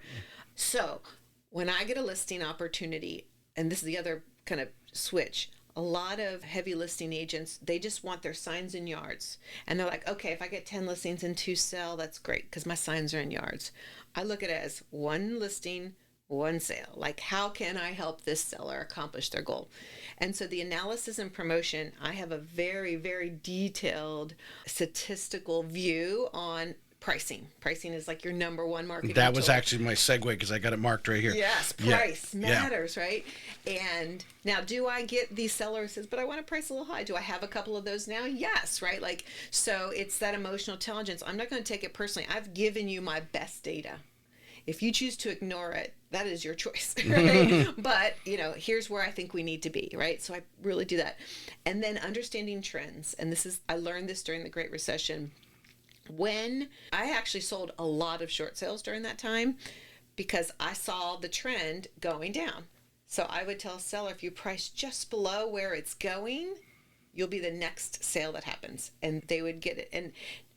So when I get a listing opportunity, and this is the other kind of switch, a lot of heavy listing agents, they just want their signs in yards. And they're like, okay, if I get 10 listings and 2 sell, that's great because my signs are in yards. I look at it as one listing, one sale. Like, how can I help this seller accomplish their goal? And so the analysis and promotion, I have a very, very detailed statistical view on pricing. Pricing is like your number one marketing That was tool. actually my segue because I got it marked right here. Yes, price matters, right? And now, do I get these sellers says, but I want to price a little high. Do I have a couple of those now? Yes, right? Like, so it's that emotional intelligence. I'm not going to take it personally. I've given you my best data. If you choose to ignore it, that is your choice, right? But, here's where I think we need to be, right? So I really do that. And then understanding trends. And I learned this during the Great Recession. When I actually sold a lot of short sales during that time because I saw the trend going down. So I would tell a seller, if you price just below where it's going, you'll be the next sale that happens. And they would get it. And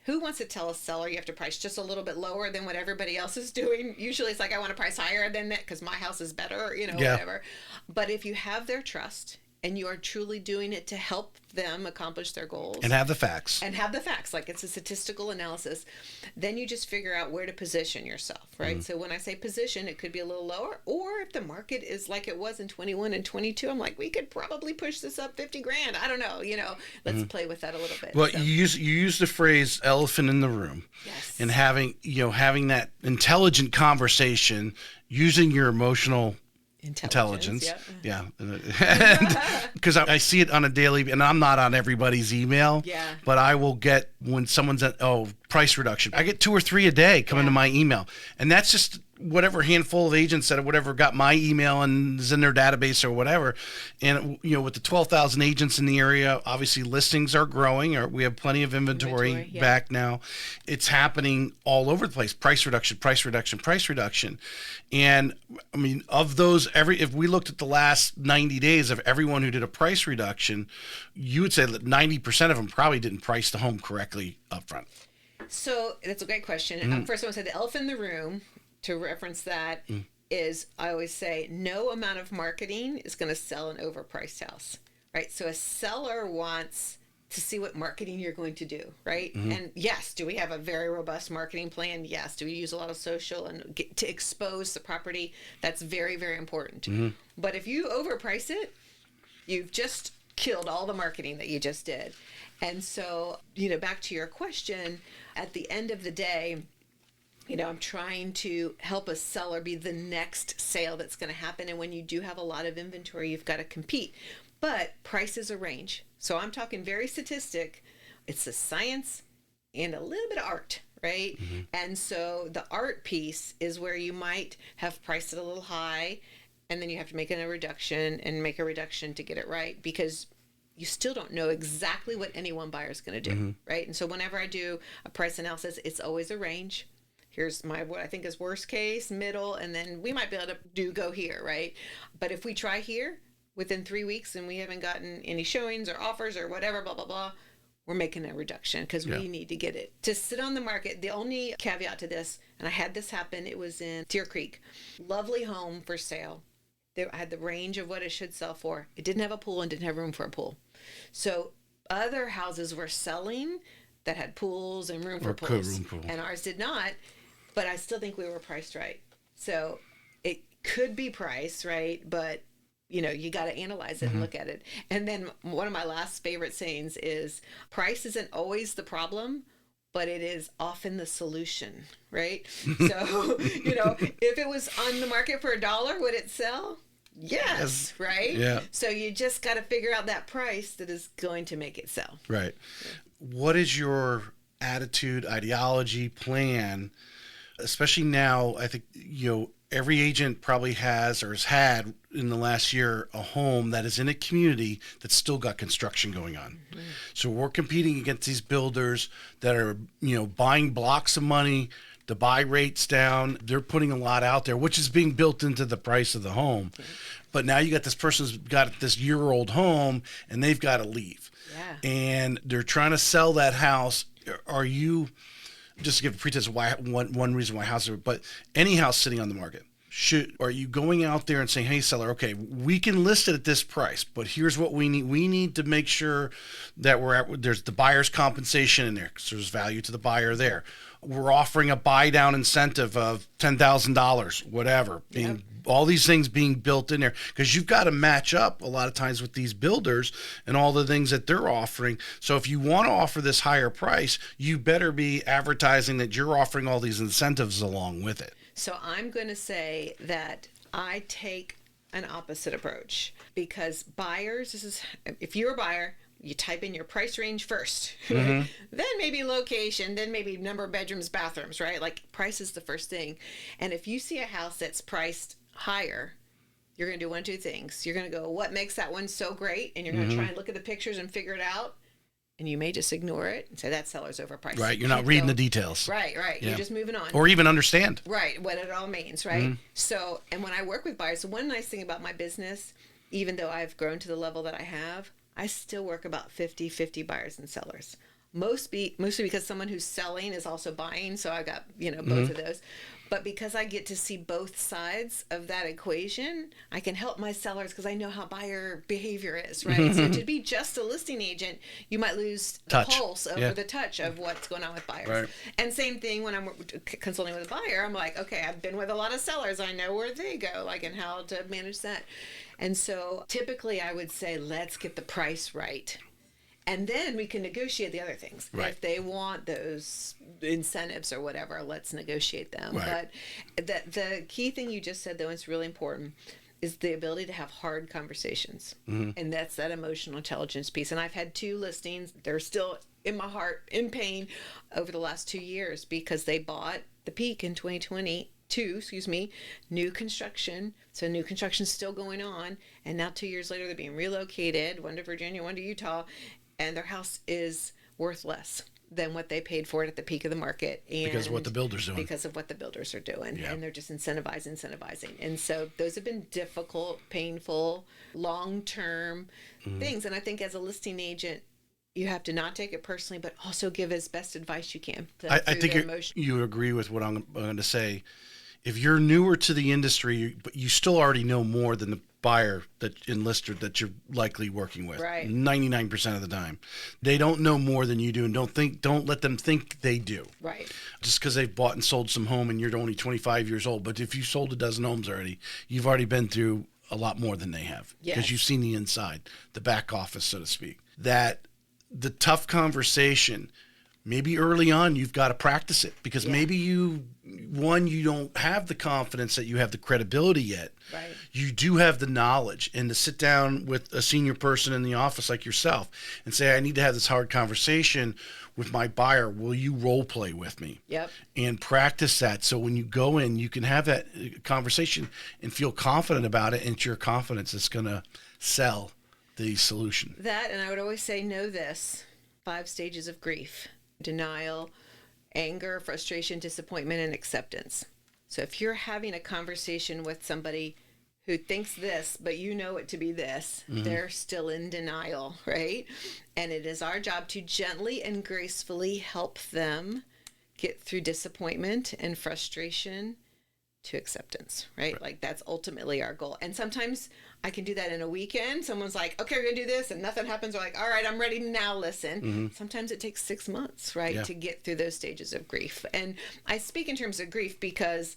who wants to tell a seller you have to price just a little bit lower than what everybody else is doing? Usually it's like, I want to price higher than that because my house is better, whatever. But if you have their trust and you are truly doing it to help them accomplish their goals. And have the facts. Like it's a statistical analysis. Then you just figure out where to position yourself, right? So when I say position, it could be a little lower. Or if the market is like it was in 21 and 22, I'm like, we could probably push this up 50 grand. I don't know, let's play with that a little bit. Well, so. you use the phrase elephant in the room. Yes. And having that intelligent conversation using your emotional intelligence. Yeah. Because I see it on a daily, and I'm not on everybody's email. Yeah. But I will get when someone's price reduction. I get 2 or 3 a day coming to my email, and that's just whatever handful of agents that whatever got my email and is in their database or whatever. And with the 12,000 agents in the area, obviously listings are growing, or we have plenty of inventory back now. It's happening all over the place. Price reduction. And I mean, of those, if we looked at the last 90 days of everyone who did a price reduction, you would say that 90% of them probably didn't price the home correctly up front. So that's a great question. First, I want to say the elephant in the room, to reference that, is I always say no amount of marketing is going to sell an overpriced house, right? So a seller wants to see what marketing you're going to do, right? And yes, do we have a very robust marketing plan? Yes. Do we use a lot of social and get to expose the property? That's very, very important. But if you overprice it, you've just killed all the marketing that you just did. And so, back to your question, at the end of the day, I'm trying to help a seller be the next sale that's going to happen. And when you do have a lot of inventory, you've got to compete. But price is a range. So I'm talking very statistic. It's a science and a little bit of art, right? And so the art piece is where you might have priced it a little high, and then you have to make a reduction to get it right, because you still don't know exactly what any one buyer is going to do, right? And so whenever I do a price analysis, it's always a range. Here's what I think is worst case, middle, and then we might be able to go here, right? But if we try here within 3 weeks and we haven't gotten any showings or offers or whatever, blah, blah, blah, we're making a reduction because we need to get it to sit on the market. The only caveat to this, and I had this happen, it was in Deer Creek. Lovely home for sale. I had the range of what it should sell for. It didn't have a pool and didn't have room for a pool. So other houses were selling that had pools and room for pools. And ours did not, but I still think we were priced right. So it could be priced right, but you got to analyze it and look at it. And then one of my last favorite sayings is, price isn't always the problem, but it is often the solution, right? So, if it was on the market for $1, would it sell? Yes, right? Yeah. So you just got to figure out that price that is going to make it sell. Right. What is your attitude, ideology, plan, especially now? I think, every agent probably has or has had in the last year a home that is in a community that's still got construction going on. So we're competing against these builders that are, buying blocks of money, the buy rate's down. They're putting a lot out there, which is being built into the price of the home. But now you got this person's got this year-old home and they've got to leave. Yeah. And they're trying to sell that house. Are you, just to give a pretense of why one reason why houses, but any house sitting on the market, are you going out there and saying, hey, seller, okay, we can list it at this price, but here's what we need. We need to make sure that there's the buyer's compensation in there, because there's value to the buyer there. We're offering a buy down incentive of $10,000, whatever, all these things being built in there, because you've got to match up a lot of times with these builders and all the things that they're offering. So if you want to offer this higher price, you better be advertising that you're offering all these incentives along with it. So I'm going to say that I take an opposite approach, because buyers, if you're a buyer, you type in your price range first, then maybe location, then maybe number of bedrooms, bathrooms, right? Like, price is the first thing. And if you see a house that's priced higher, you're going to do one of two things. You're going to go, what makes that one so great? And you're going to try and look at the pictures and figure it out. And you may just ignore it and say, that seller's overpriced. Right. You're not reading the details. Right. Yeah. You're just moving on. Or even understand. Right. What it all means. Right. So, and when I work with buyers, so one nice thing about my business, even though I've grown to the level that I have, I still work about 50-50 buyers and sellers. Mostly because someone who's selling is also buying. So I got, both of those. But because I get to see both sides of that equation, I can help my sellers because I know how buyer behavior is, right? So to be just a listing agent, you might lose the pulse over the touch of what's going on with buyers. Right. And same thing when I'm consulting with a buyer, I'm like, okay, I've been with a lot of sellers. I know where they go, like, and how to manage that. And so typically I would say, let's get the price right. And then we can negotiate the other things. Right. If they want those incentives or whatever, let's negotiate them. Right. But the key thing you just said, though, it's really important, is the ability to have hard conversations. And that's that emotional intelligence piece. And I've had 2 listings. They're still in my heart, in pain, over the last 2 years, because they bought the peak in 2022, new construction. So new construction's still going on. And now 2 years later, they're being relocated, one to Virginia, one to Utah. And their house is worth less than what they paid for it at the peak of the market. And because of what the builder's doing. Because of what the builders are doing. Yeah. And they're just incentivizing. And so those have been difficult, painful, long-term things. And I think as a listing agent, you have to not take it personally, but also give as best advice you can. I think you agree with what I'm going to say. If you're newer to the industry, but you still already know more than the buyer enlister that you're likely working with. Right. 99% of the time. They don't know more than you do, and don't let them think they do. Right. Just because they've bought and sold some home and you're only 25 years old. But if you sold a dozen homes already, you've already been through a lot more than they have. Because you've seen the inside, the back office, so to speak. That the tough conversation maybe early on you've got to practice it, because maybe you don't have the confidence that you have the credibility yet. Right. You do have the knowledge, and to sit down with a senior person in the office like yourself and say, I need to have this hard conversation with my buyer. Will you role play with me? Yep. And practice that. So when you go in, you can have that conversation and feel confident about it. And it's your confidence that's going to sell the solution. That, and I would always say, know this: 5 stages of grief: denial, anger, frustration, disappointment, and acceptance. So if you're having a conversation with somebody who thinks this, but you know it to be this, they're still in denial, right? And it is our job to gently and gracefully help them get through disappointment and frustration to acceptance, right? Like, that's ultimately our goal. And sometimes I can do that in a weekend. Someone's like, okay, we're going to do this, and nothing happens. We're like, all right, I'm ready now, listen. Sometimes it takes 6 months, right, to get through those stages of grief. And I speak in terms of grief because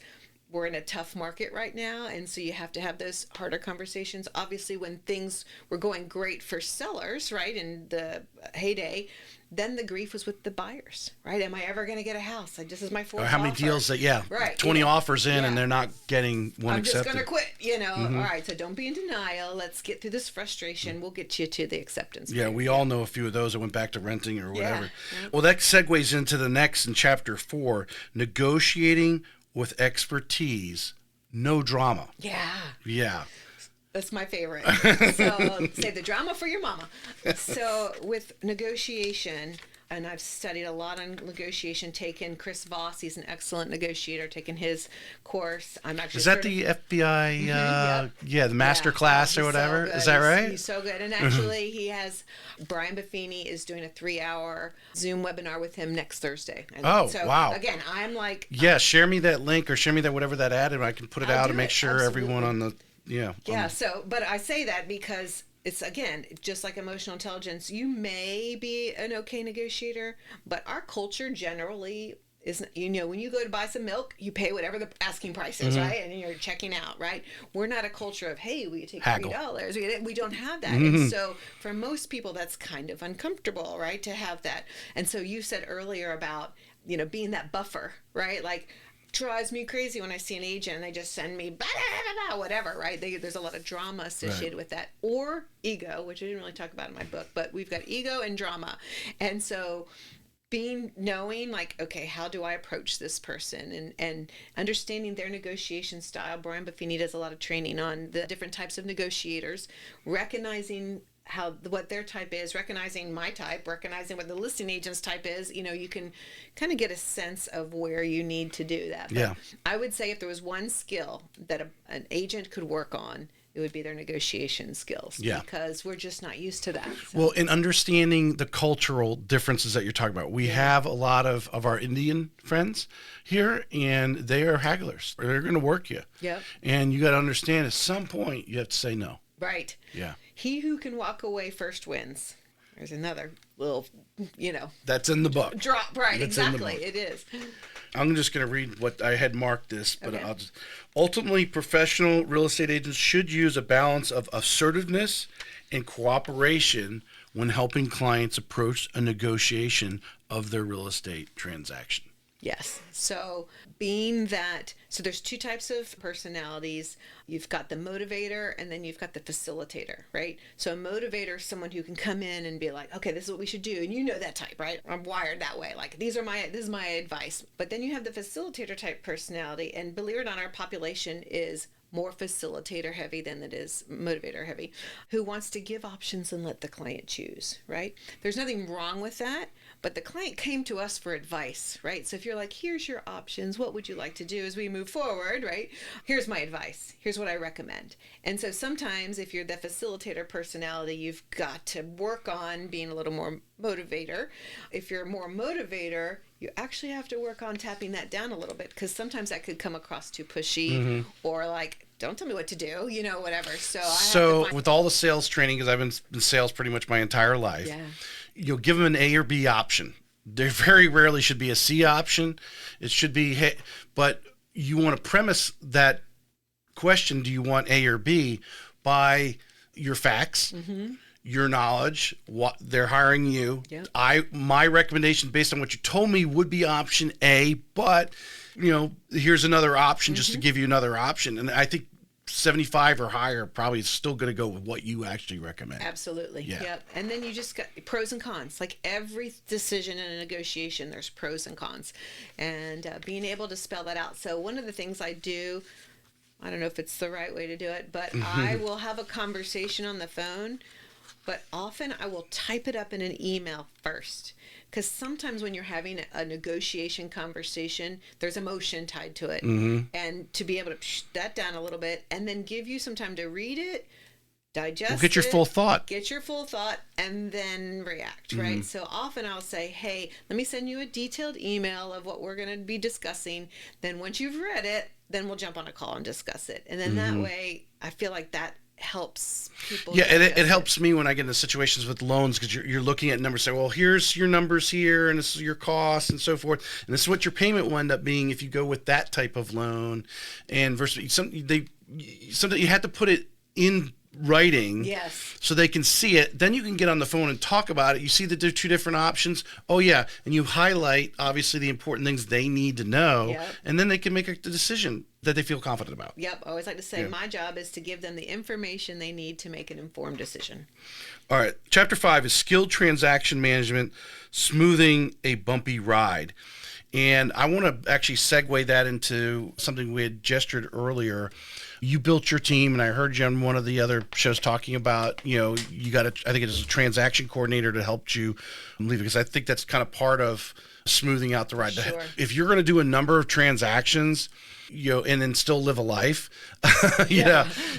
we're in a tough market right now, and so you have to have those harder conversations. Obviously, when things were going great for sellers, right, in the heyday, then the grief was with the buyers, right? Am I ever going to get a house? This is my 4th Or how many offer. deals that, right, 20 offers in and they're not getting one I'm accepted. just going to quit, All right, so don't be in denial. Let's get through this frustration. We'll get you to the acceptance. Yeah, we all know a few of those that went back to renting or whatever. Yeah. Well, that segues into the next in chapter 4, negotiating with expertise, no drama. Yeah. That's my favorite. So save the drama for your mama. So with negotiation, and I've studied a lot on negotiation, taken Chris Voss, he's an excellent negotiator, taken his course. I'm actually Is that the FBI, the master class or whatever? So is that right? He's so good. And actually he has, Brian Buffini is doing a 3-hour Zoom webinar with him next Thursday. And wow. Again, I'm like... Yeah, share me that link or share me that whatever that ad, and I can put it out and make sure everyone on the... But I say that because it's, again, just like emotional intelligence. You may be an okay negotiator, but our culture generally isn't. When you go to buy some milk, you pay whatever the asking price is, right? And you're checking out, right? We're not a culture of, hey, will you take $3? We don't have that. And so for most people, that's kind of uncomfortable, right, to have that. And so you said earlier about, being that buffer, right? Like, drives me crazy when I see an agent and they just send me blah, blah, blah, whatever, right? There's a lot of drama associated with that, or ego, which I didn't really talk about in my book, but we've got ego and drama. And so knowing like, okay, how do I approach this person, and understanding their negotiation style. Brian Buffini does a lot of training on the different types of negotiators, recognizing what their type is, recognizing my type, recognizing what the listing agent's type is. You can kind of get a sense of where you need to do that. But I would say if there was one skill that an agent could work on, it would be their negotiation skills. Because we're just not used to that. So. Well, in understanding the cultural differences that you're talking about, we have a lot of our Indian friends here, and they are hagglers. They're going to work you. Yep. And you got to understand at some point you have to say no. Right. Yeah. He who can walk away first wins. There's another little, That's in the book. Drop, right, That's exactly. It is. I'm just going to read what I had marked this, but ultimately, professional real estate agents should use a balance of assertiveness and cooperation when helping clients approach a negotiation of their real estate transaction. Yes. So there's 2 types of personalities. You've got the motivator, and then you've got the facilitator, right? So a motivator is someone who can come in and be like, okay, this is what we should do. And that type, right? I'm wired that way. Like, this is my advice. But then you have the facilitator type personality, and believe it or not, our population is more facilitator heavy than it is motivator heavy, who wants to give options and let the client choose, right? There's nothing wrong with that, but the client came to us for advice, right? So if you're like, here's your options, what would you like to do as we move forward, right? Here's my advice. Here's what I recommend. And so sometimes if you're the facilitator personality, you've got to work on being a little more motivator. If you're more motivator, you actually have to work on tapping that down a little bit, because sometimes that could come across too pushy or like, don't tell me what to do, whatever. So with all the sales training, because I've been in sales pretty much my entire life, you'll give them an A or B option. There very rarely should be a C option. It should be, but you want to premise that question, do you want A or B, by your facts, your knowledge, what they're hiring you. Yep. My recommendation based on what you told me would be option A, but here's another option just to give you another option. And I think 75 or higher probably is still going to go with what you actually recommend. Absolutely. Yeah. Yep. And then you just got pros and cons. Like every decision in a negotiation, there's pros and cons, and being able to spell that out. So one of the things I do, I don't know if it's the right way to do it, but I will have a conversation on the phone, but often I will type it up in an email first. Because sometimes when you're having a negotiation conversation, there's emotion tied to it. And to be able to push that down a little bit and then give you some time to read it, digest it. Get your full thought. Get your full thought and then react, right? So often I'll say, hey, let me send you a detailed email of what we're going to be discussing. Then once you've read it, then we'll jump on a call and discuss it. And then that way, I feel like that helps people. Yeah, and it helps me when I get into situations with loans, because you're looking at numbers, say, well, here's your numbers here, and this is your costs and so forth, and this is what your payment will end up being if you go with that type of loan, and versus something you have to put it in writing, yes, so they can see it. Then you can get on the phone and talk about it. You see that there are two different options. Oh yeah, and you highlight obviously the important things they need to know, and then they can make a decision that they feel confident about. Yep, I always like to say my job is to give them the information they need to make an informed decision. All right, Chapter 5 is skilled transaction management, smoothing a bumpy ride. And I want to actually segue that into something we had gestured earlier. You built your team, and I heard you on one of the other shows talking about, you got I think it is a transaction coordinator to help you leave it, because I think that's kind of part of smoothing out the ride. Sure. If you're going to do a number of transactions, and then still live a life,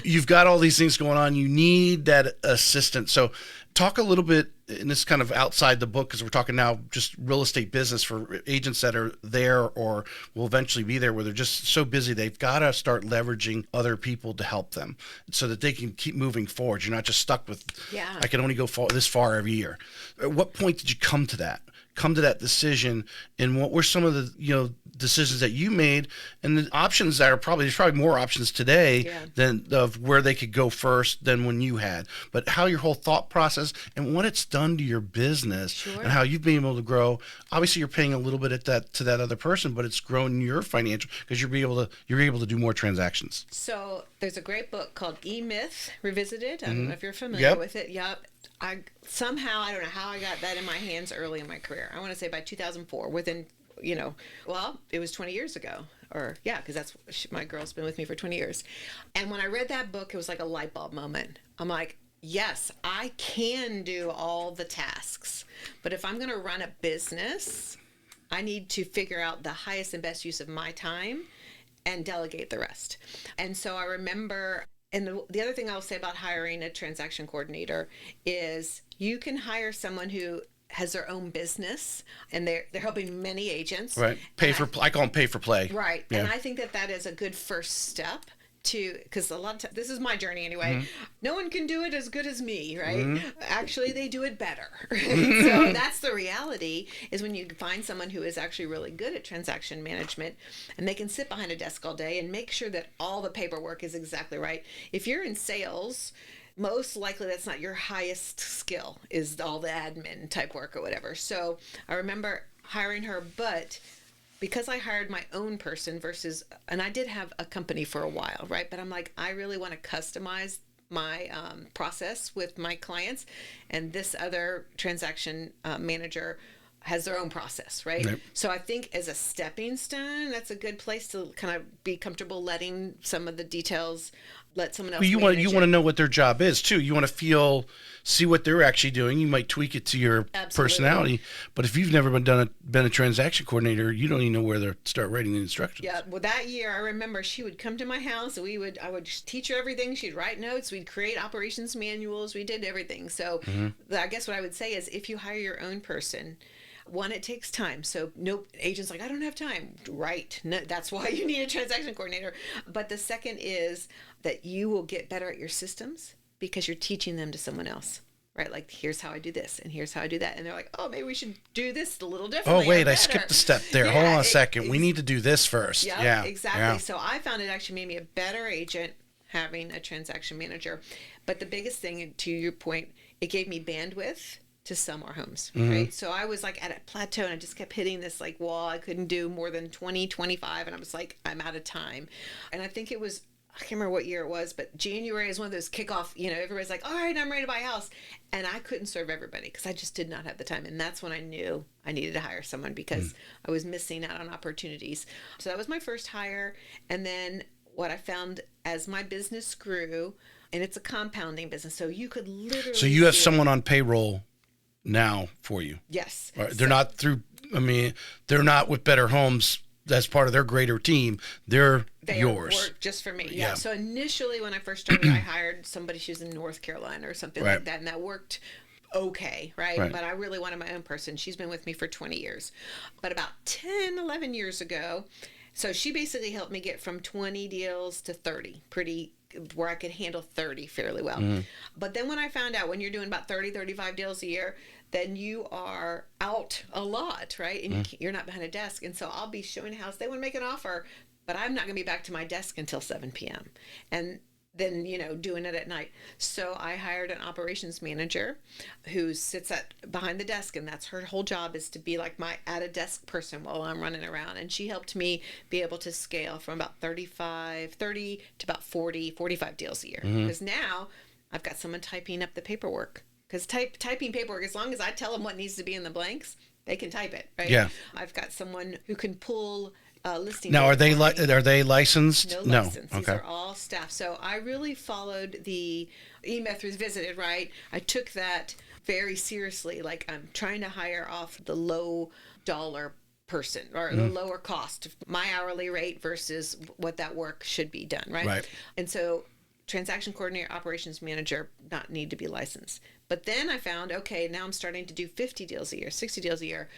you've got all these things going on. You need that assistant. So talk a little bit, and this is kind of outside the book, because we're talking now just real estate business for agents that are there or will eventually be there, where they're just so busy they've got to start leveraging other people to help them so that they can keep moving forward. You're not just stuck with, I can only go this far every year. At what point did you come to that decision, and what were some of the decisions that you made, and the options that there's probably more options today than of where they could go first than when you had, but how your whole thought process and what it's done to your business and how you've been able to grow. Obviously you're paying a little bit to that other person, but it's grown your financial, because you're able to do more transactions. So there's a great book called E-Myth Revisited. I don't know if you're familiar with it. Yep. I don't know how I got that in my hands early in my career. I want to say by 2004, within, it was 20 years ago. Because my girl's been with me for 20 years. And when I read that book, it was like a light bulb moment. I'm like, yes, I can do all the tasks. But if I'm going to run a business, I need to figure out the highest and best use of my time and delegate the rest. And so I remember... And the other thing I'll say about hiring a transaction coordinator is you can hire someone who has their own business, and they're helping many agents. Right. I call them pay for play. Right. Yeah. And I think that is a good first step because a lot of times, this is my journey anyway, no one can do it as good as me, right? Actually, they do it better. So that's the reality, is when you find someone who is actually really good at transaction management, and they can sit behind a desk all day and make sure that all the paperwork is exactly right. If you're in sales, most likely that's not your highest skill, is all the admin type work or whatever. So I remember hiring her, but because I hired my own person and I did have a company for a while, right? But I'm like, I really want to customize my process with my clients, and this other transaction manager has their own process, right? Yep. So I think as a stepping stone, that's a good place to kind of be comfortable letting some of the details, let someone else. You want to know what their job is too. You want to see what they're actually doing. You might tweak it to your personality, but if you've never been a transaction coordinator, you don't even know where to start writing the instructions. Yeah. Well, that year I remember she would come to my house, and I would teach her everything. She'd write notes. We'd create operations manuals. We did everything. So I guess what I would say is, if you hire your own person, one, it takes time. So no agent's like, I don't have time. Right. No, that's why you need a transaction coordinator. But the second is that you will get better at your systems because you're teaching them to someone else. Right? Like, here's how I do this, and here's how I do that. And they're like, oh, maybe we should do this a little differently. Oh, wait, I skipped a step there. Hold on a second. We need to do this first. Yeah, exactly. Yeah. So I found it actually made me a better agent having a transaction manager. But the biggest thing, to your point, it gave me bandwidth to sell more homes, right? So I was like at a plateau and I just kept hitting this like wall. I couldn't do more than 20, 25. And I was like, I'm out of time. And I think it was, I can't remember what year it was, but January is one of those kickoff, everybody's like, all right, I'm ready to buy a house. And I couldn't serve everybody because I just did not have the time. And that's when I knew I needed to hire someone because I was missing out on opportunities. So that was my first hire. And then what I found as my business grew, and it's a compounding business, so you could literally. So you have someone on payroll now for you. Yes. Right. They're not through. I mean, they're not with Better Homes. That's part of their greater team. They yours. Work just for me. Yeah. So initially, when I first started, I hired somebody. She was in North Carolina or something like that, and that worked okay, right? But I really wanted my own person. She's been with me for 20 years. But about 10, 11 years ago, so she basically helped me get from 20 deals to 30, where I could handle 30 fairly well. But then when I found out when you're doing about 30, 35 deals a year, then you are out a lot, right? And you're not behind a desk. And so I'll be showing a house. They want to make an offer, but I'm not going to be back to my desk until 7 p.m. And then, doing it at night. So I hired an operations manager who sits behind the desk, and that's her whole job, is to be like my at-a-desk person while I'm running around. And she helped me be able to scale from about 30 to about 40, 45 deals a year. Because now I've got someone typing up the paperwork. Because typing paperwork, as long as I tell them what needs to be in the blanks, they can type it, right? Yeah. I've got someone who can pull listing. Now, are they licensed? No license. Okay. These are all staff. So I really followed the E-Methods Visited, right? I took that very seriously. Like, I'm trying to hire off the low dollar person or the lower cost, my hourly rate versus what that work should be done, right? And so transaction coordinator, operations manager, not need to be licensed. But then I found, okay, now I'm starting to do 50 deals a year, 60 deals a year.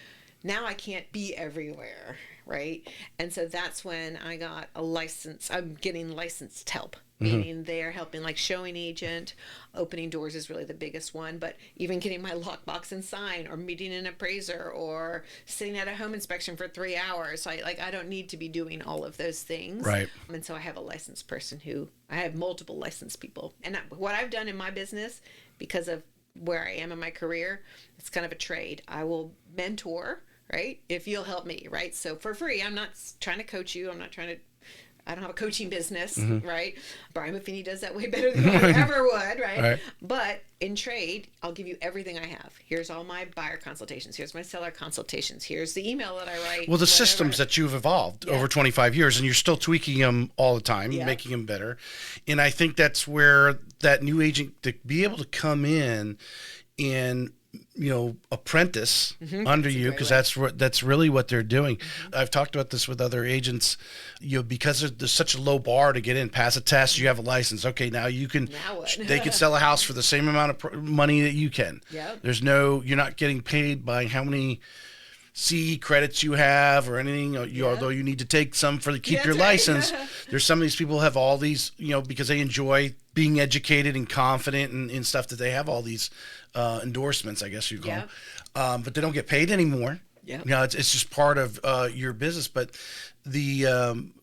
Now I can't be everywhere, right? And so that's when I got a license. I'm getting licensed help, meaning they're helping, like showing agent, opening doors is really the biggest one, but even getting my lockbox and sign, or meeting an appraiser, or sitting at a home inspection for 3 hours. So I don't need to be doing all of those things. Right. And so I have a licensed person I have multiple licensed people. And what I've done in my business, because of where I am in my career, it's kind of a trade. I will mentor, right? If you'll help me, right? So for free, I'm not trying to coach you. I don't have a coaching business, right? Brian Buffini does that way better than I ever would, right? But in trade, I'll give you everything I have. Here's all my buyer consultations. Here's my seller consultations. Here's the email that I write. Well, the systems that you've evolved over 25 years, and you're still tweaking them all the time, making them better. And I think that's where that new agent, to be able to come in and apprentice under you, because that's really what they're doing. I've talked about this with other agents, because there's such a low bar to get in, pass a test, you have a license. Okay, now you can. Now what? They can sell a house for the same amount of money that you can. Yep. You're not getting paid by how many CE credits you have or anything. Although you need to take some to keep your license. There's some of these people have all these, because they enjoy being educated and confident and stuff, that they have all these endorsements, I guess you call them. But they don't get paid anymore. Yeah. It's just part of your business. But where I'm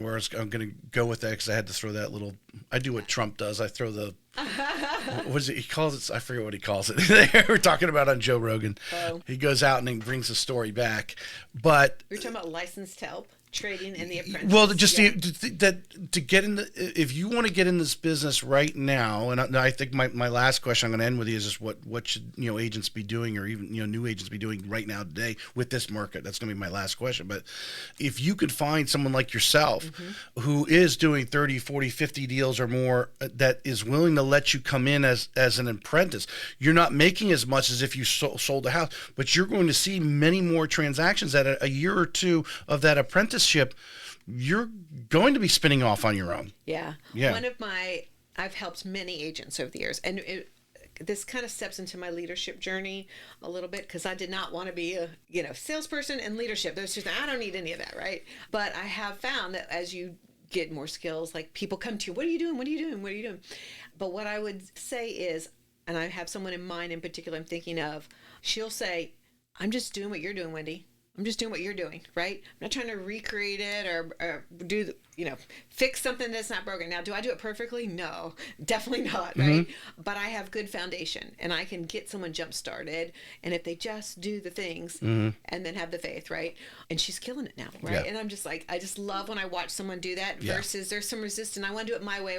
going to go with that, because I had to throw that I do what Trump does. I throw the, what is it? He calls it, I forget what he calls it. We're talking about on Joe Rogan. Oh. He goes out and he brings the story back. But you're talking about licensed help, trading, and the apprentice. Well, just to get in if you want to get in this business right now, and I think my last question I'm going to end with you is just what should agents be doing, or even new agents be doing right now today with this market? That's going to be my last question. But if you could find someone like yourself who is doing 30, 40, 50 deals or more, that is willing to let you come in as an apprentice, you're not making as much as if you sold a house, but you're going to see many more transactions at a year or two of that apprenticeship. You're going to be spinning off on your own. Yeah. I've helped many agents over the years, and this kind of steps into my leadership journey a little bit, because I did not want to be a salesperson and leadership. I don't need any of that, right? But I have found that as you get more skills, like people come to you, what are you doing? What are you doing? What are you doing? But what I would say is, and I have someone in mind in particular I'm thinking of, she'll say, I'm just doing what you're doing, Wendy. I'm just doing what you're doing, right? I'm not trying to recreate it or do fix something that's not broken. Now, do I do it perfectly? No, definitely not, right? But I have good foundation, and I can get someone jump started. And if they just do the things and then have the faith, right? And she's killing it now, right? Yeah. And I'm just like, I just love when I watch someone do that versus there's some resistance. I want to do it my way.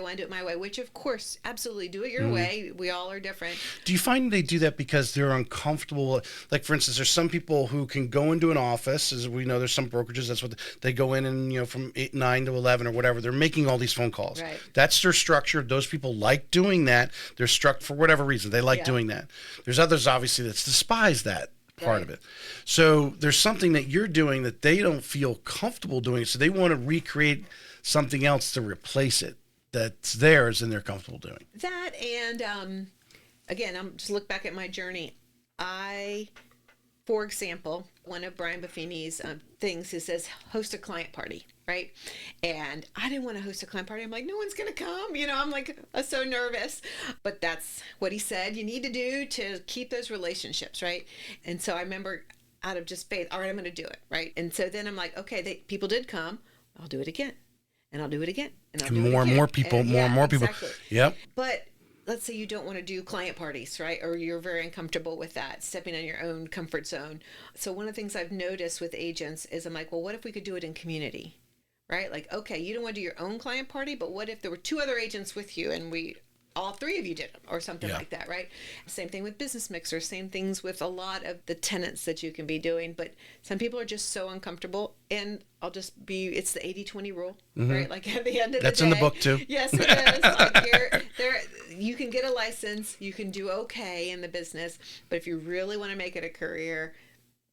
Which, of course, absolutely do it your way. We all are different. Do you find they do that because they're uncomfortable? Like, for instance, there's some people who can go into an office, as we know, there's some brokerages, that's what they go in and, from 9 to 11 or whatever, they're making all these phone calls. Right. That's their structure. Those people like doing that. They're struck for whatever reason. They like doing that. There's others, obviously, that despise that part of it. So there's something that you're doing that they don't feel comfortable doing. So they want to recreate something else to replace it that's theirs and they're comfortable doing. That and, again, I'm just look back at my journey. For example, one of Brian Buffini's things, he says, host a client party, right? And I didn't want to host a client party. I'm like, no one's going to come. I'm like, I'm so nervous. But that's what he said you need to do to keep those relationships, right? And so I remember out of just faith, all right, I'm going to do it, right? And so then I'm like, okay, people did come. I'll do it again. And I'll do it again. And I'll do it again. And more people. Exactly. Yep. But let's say you don't want to do client parties, right? Or you're very uncomfortable with that, stepping on your own comfort zone. So one of the things I've noticed with agents is I'm like, well, what if we could do it in community, right? Like, okay, you don't want to do your own client party, but what if there were 2 other agents with you and all 3 of you did them or something like that, right? Same thing with business mixers, same things with a lot of the tenants that you can be doing. But some people are just so uncomfortable, and it's the 80-20 rule, right? Like at the end of That's the day. in the book too. Yes, it is. Like you can get a license, you can do okay in the business, but if you really want to make it a career,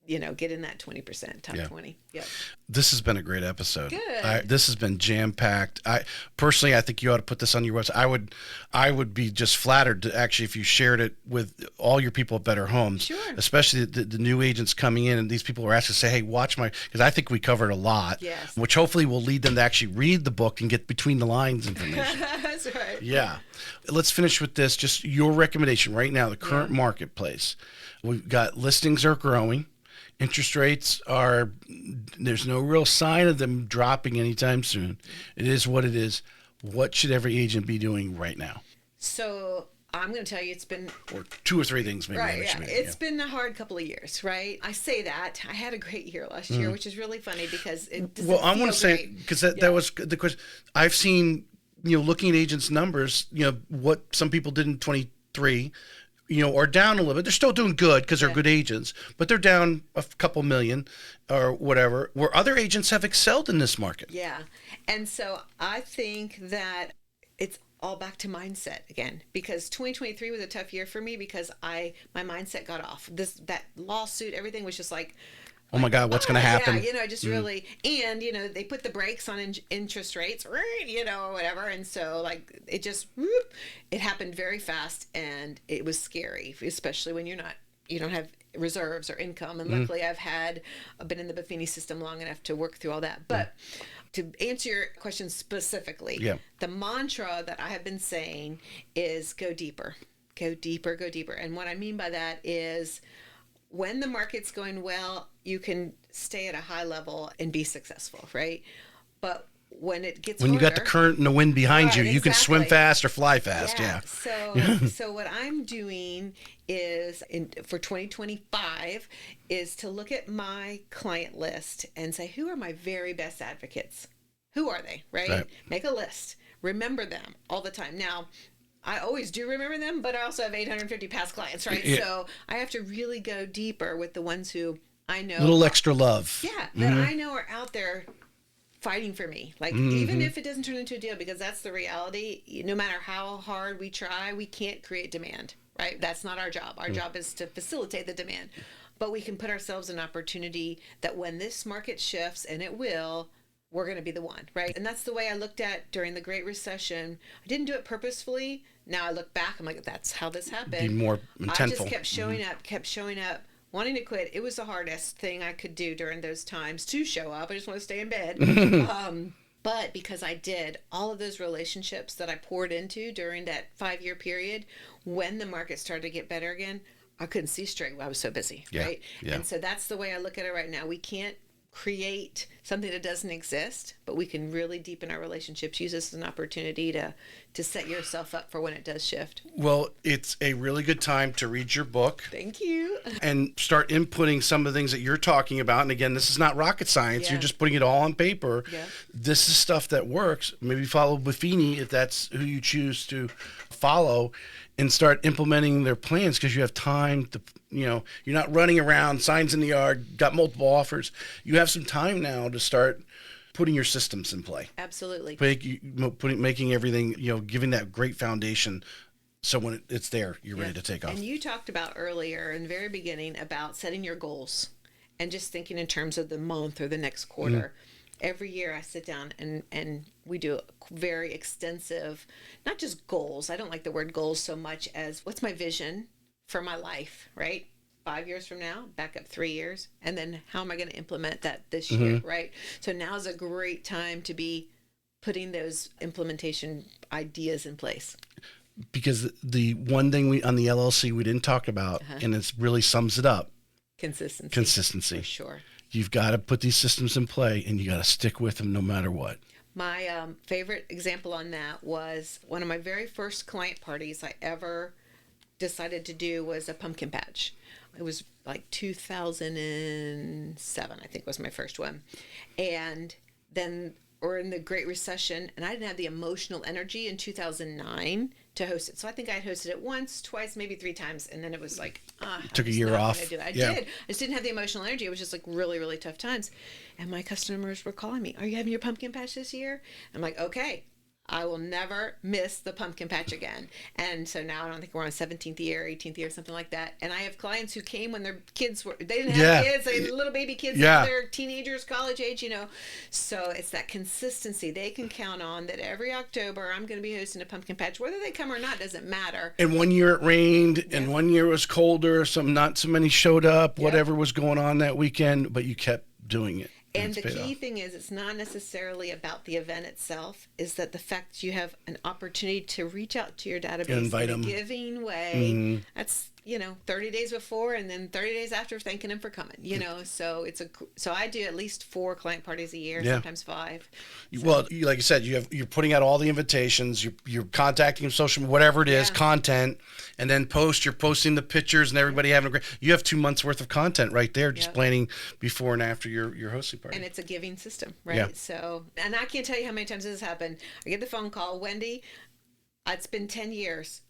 get in that 20%, top 20. Yep. This has been a great episode. Good. This has been jam-packed. I think you ought to put this on your website. I would be just flattered to actually, if you shared it with all your people at Better Homes, Sure. especially the new agents coming in, and these people are asking, say, hey, watch because I think we covered a lot, yes. which hopefully will lead them to actually read the book and get between the lines information. That's right. Yeah. Let's finish with this. Just your recommendation right now, the current marketplace. We've got listings are growing. Interest rates there's no real sign of them dropping anytime soon. It is what it is. What should every agent be doing right now? So I'm going to tell you it's been... Or 2 or 3 things maybe. Right, yeah. It's been a hard couple of years, right? I say that. I had a great year last year, which is really funny because it doesn't I want to say, great. because that was the question. I've seen, looking at agents' numbers, what some people did in 23, are down a little bit. They're still doing good because they're good agents, but they're down a couple million or whatever, where other agents have excelled in this market. Yeah. And so I think that it's all back to mindset again, because 2023 was a tough year for me because my mindset got off. That lawsuit, everything was just like, oh my God, what's going to happen? Yeah, just really, and, they put the brakes on interest rates, right, or whatever. And so, like, it just, it happened very fast, and it was scary, especially when you don't have reserves or income. And luckily I've been in the Buffini system long enough to work through all that. But to answer your question specifically, the mantra that I have been saying is go deeper, go deeper, go deeper. And what I mean by that is, when the market's going well, you can stay at a high level and be successful, right? But when it gets you got the current and the wind behind you, you can swim fast or fly fast. Yeah. So what I'm doing is for 2025 is to look at my client list and say, who are my very best advocates? Who are they, right? Make a list. Remember them all the time. Now, I always do remember them, but I also have 850 past clients, right? Yeah. So I have to really go deeper with the ones who I know. A little extra love. Yeah, that I know are out there fighting for me. Like, even if it doesn't turn into a deal, because that's the reality, no matter how hard we try, we can't create demand, right? That's not our job. Our job is to facilitate the demand. But we can put ourselves in opportunity that when this market shifts, and it will, we're going to be the one, right? And that's the way I looked at during the Great Recession. I didn't do it purposefully. Now I look back, I'm like, that's how this happened. Be more intentful. I just kept showing up, wanting to quit. It was the hardest thing I could do during those times, to show up. I just want to stay in bed. But because I did all of those relationships that I poured into during that 5-year period, when the market started to get better again, I couldn't see straight. I was so busy, right? Yeah. And so that's the way I look at it right now. We can't create something that doesn't exist, but we can really deepen our relationships. Use this as an opportunity to set yourself up for when it does shift. Well, it's a really good time to read your book. Thank you. And start inputting some of the things that you're talking about. And again, this is not rocket science. Yeah. You're just putting it all on paper. Yeah. This is stuff that works. Maybe follow Buffini if that's who you choose to follow, and start implementing their plans, because you have time to, you're not running around, signs in the yard, got multiple offers. You have some time now to start putting your systems in play. Absolutely. Making everything, giving that great foundation, so when it's there, you're ready to take off. And you talked about earlier in the very beginning about setting your goals and just thinking in terms of the month or the next quarter. Mm-hmm. Every year I sit down and we do a very extensive, not just goals. I don't like the word goals so much as what's my vision for my life, right? 5 years from now, back up 3 years. And then how am I going to implement that this year, right? So now is a great time to be putting those implementation ideas in place. Because the one thing on the LLC we didn't talk about, and it really sums it up. Consistency. For sure. You've got to put these systems in play, and you got to stick with them no matter what. My favorite example on that was one of my very first client parties I ever decided to do was a pumpkin patch. It was like 2007, I think was my first one. And then we're in the Great Recession, and I didn't have the emotional energy in 2009 to host it. So I think I hosted it once, twice, maybe 3 times, and then it was like, took a year off. I did. I just didn't have the emotional energy. It was just like really, really tough times. And my customers were calling me, "Are you having your pumpkin patch this year?" I'm like, "Okay, I will never miss the pumpkin patch again." And so now I don't think we're on 17th year, 18th year, something like that. And I have clients who came when their kids they didn't have kids, they had little baby kids, now they're teenagers, college age, So it's that consistency. They can count on that every October I'm going to be hosting a pumpkin patch. Whether they come or not doesn't matter. And one year it rained, and one year it was colder, not so many showed up, whatever was going on that weekend, but you kept doing it. And the key thing is, it's not necessarily about the event itself, is that the fact you have an opportunity to reach out to your database invite in a them. Giving way. That's, 30 days before and then 30 days after, thanking them for coming, so so I do at least 4 client parties a year, sometimes 5. So. Well, like you said, you're putting out all the invitations, you're contacting them, social, whatever it is, content, and then you're posting the pictures and everybody having a great, you have 2 months worth of content right there, just planning before and after your hosting party. And it's a giving system, right? Yeah. So, and I can't tell you how many times this has happened. I get the phone call, "Wendy, it's been 10 years.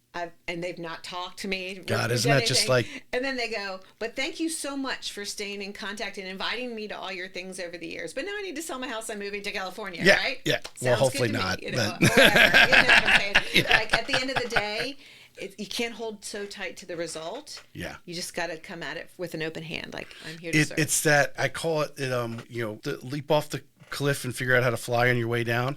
And they've not talked to me. God, isn't that just like... And then they go, "But thank you so much for staying in contact and inviting me to all your things over the years. But now I need to sell my house. I'm moving to California," right? Yeah. Sounds hopefully good to not. Me, or whatever. You know what I'm saying? Like, at the end of the day, you can't hold so tight to the result. Yeah. You just got to come at it with an open hand. Like, I'm here to serve. It's that, I call it, the leap off the cliff and figure out how to fly on your way down.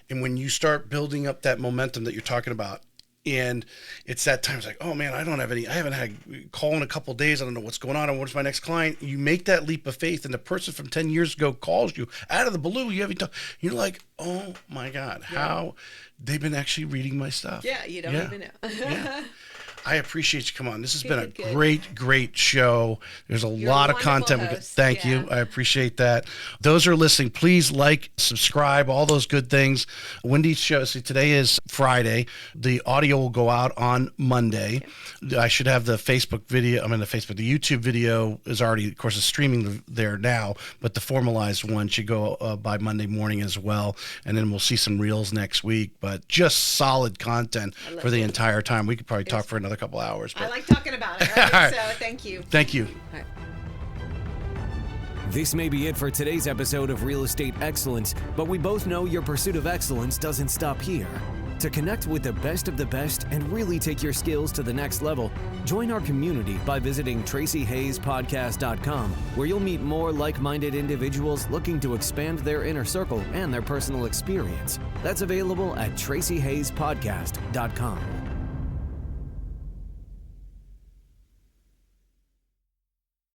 And when you start building up that momentum that you're talking about, and it's that time, it's like, oh man, I haven't had a call in a couple of days. I don't know what's going on. And what's my next client? You make that leap of faith, and the person from 10 years ago calls you out of the blue. You haven't you're like, oh my God, how they've been actually reading my stuff. Yeah, you don't even know. I appreciate you. Come on. This has been a great show. There's a lot of content. Thank you. I appreciate that. Those are listening, please like, subscribe, all those good things. Wendy's show, see, today is Friday. The audio will go out on Monday. Okay. I should have the Facebook video. The YouTube video is already, of course, is streaming there now, but the formalized one should go by Monday morning as well. And then we'll see some reels next week, but just solid content for the entire time. We could probably talk for another couple hours. But. I like talking about it, right? So thank you. Thank you. All right. This may be it for today's episode of Real Estate Excellence, but we both know your pursuit of excellence doesn't stop here. To connect with the best of the best and really take your skills to the next level, join our community by visiting TracyHayesPodcast.com, where you'll meet more like-minded individuals looking to expand their inner circle and their personal experience. That's available at TracyHayesPodcast.com.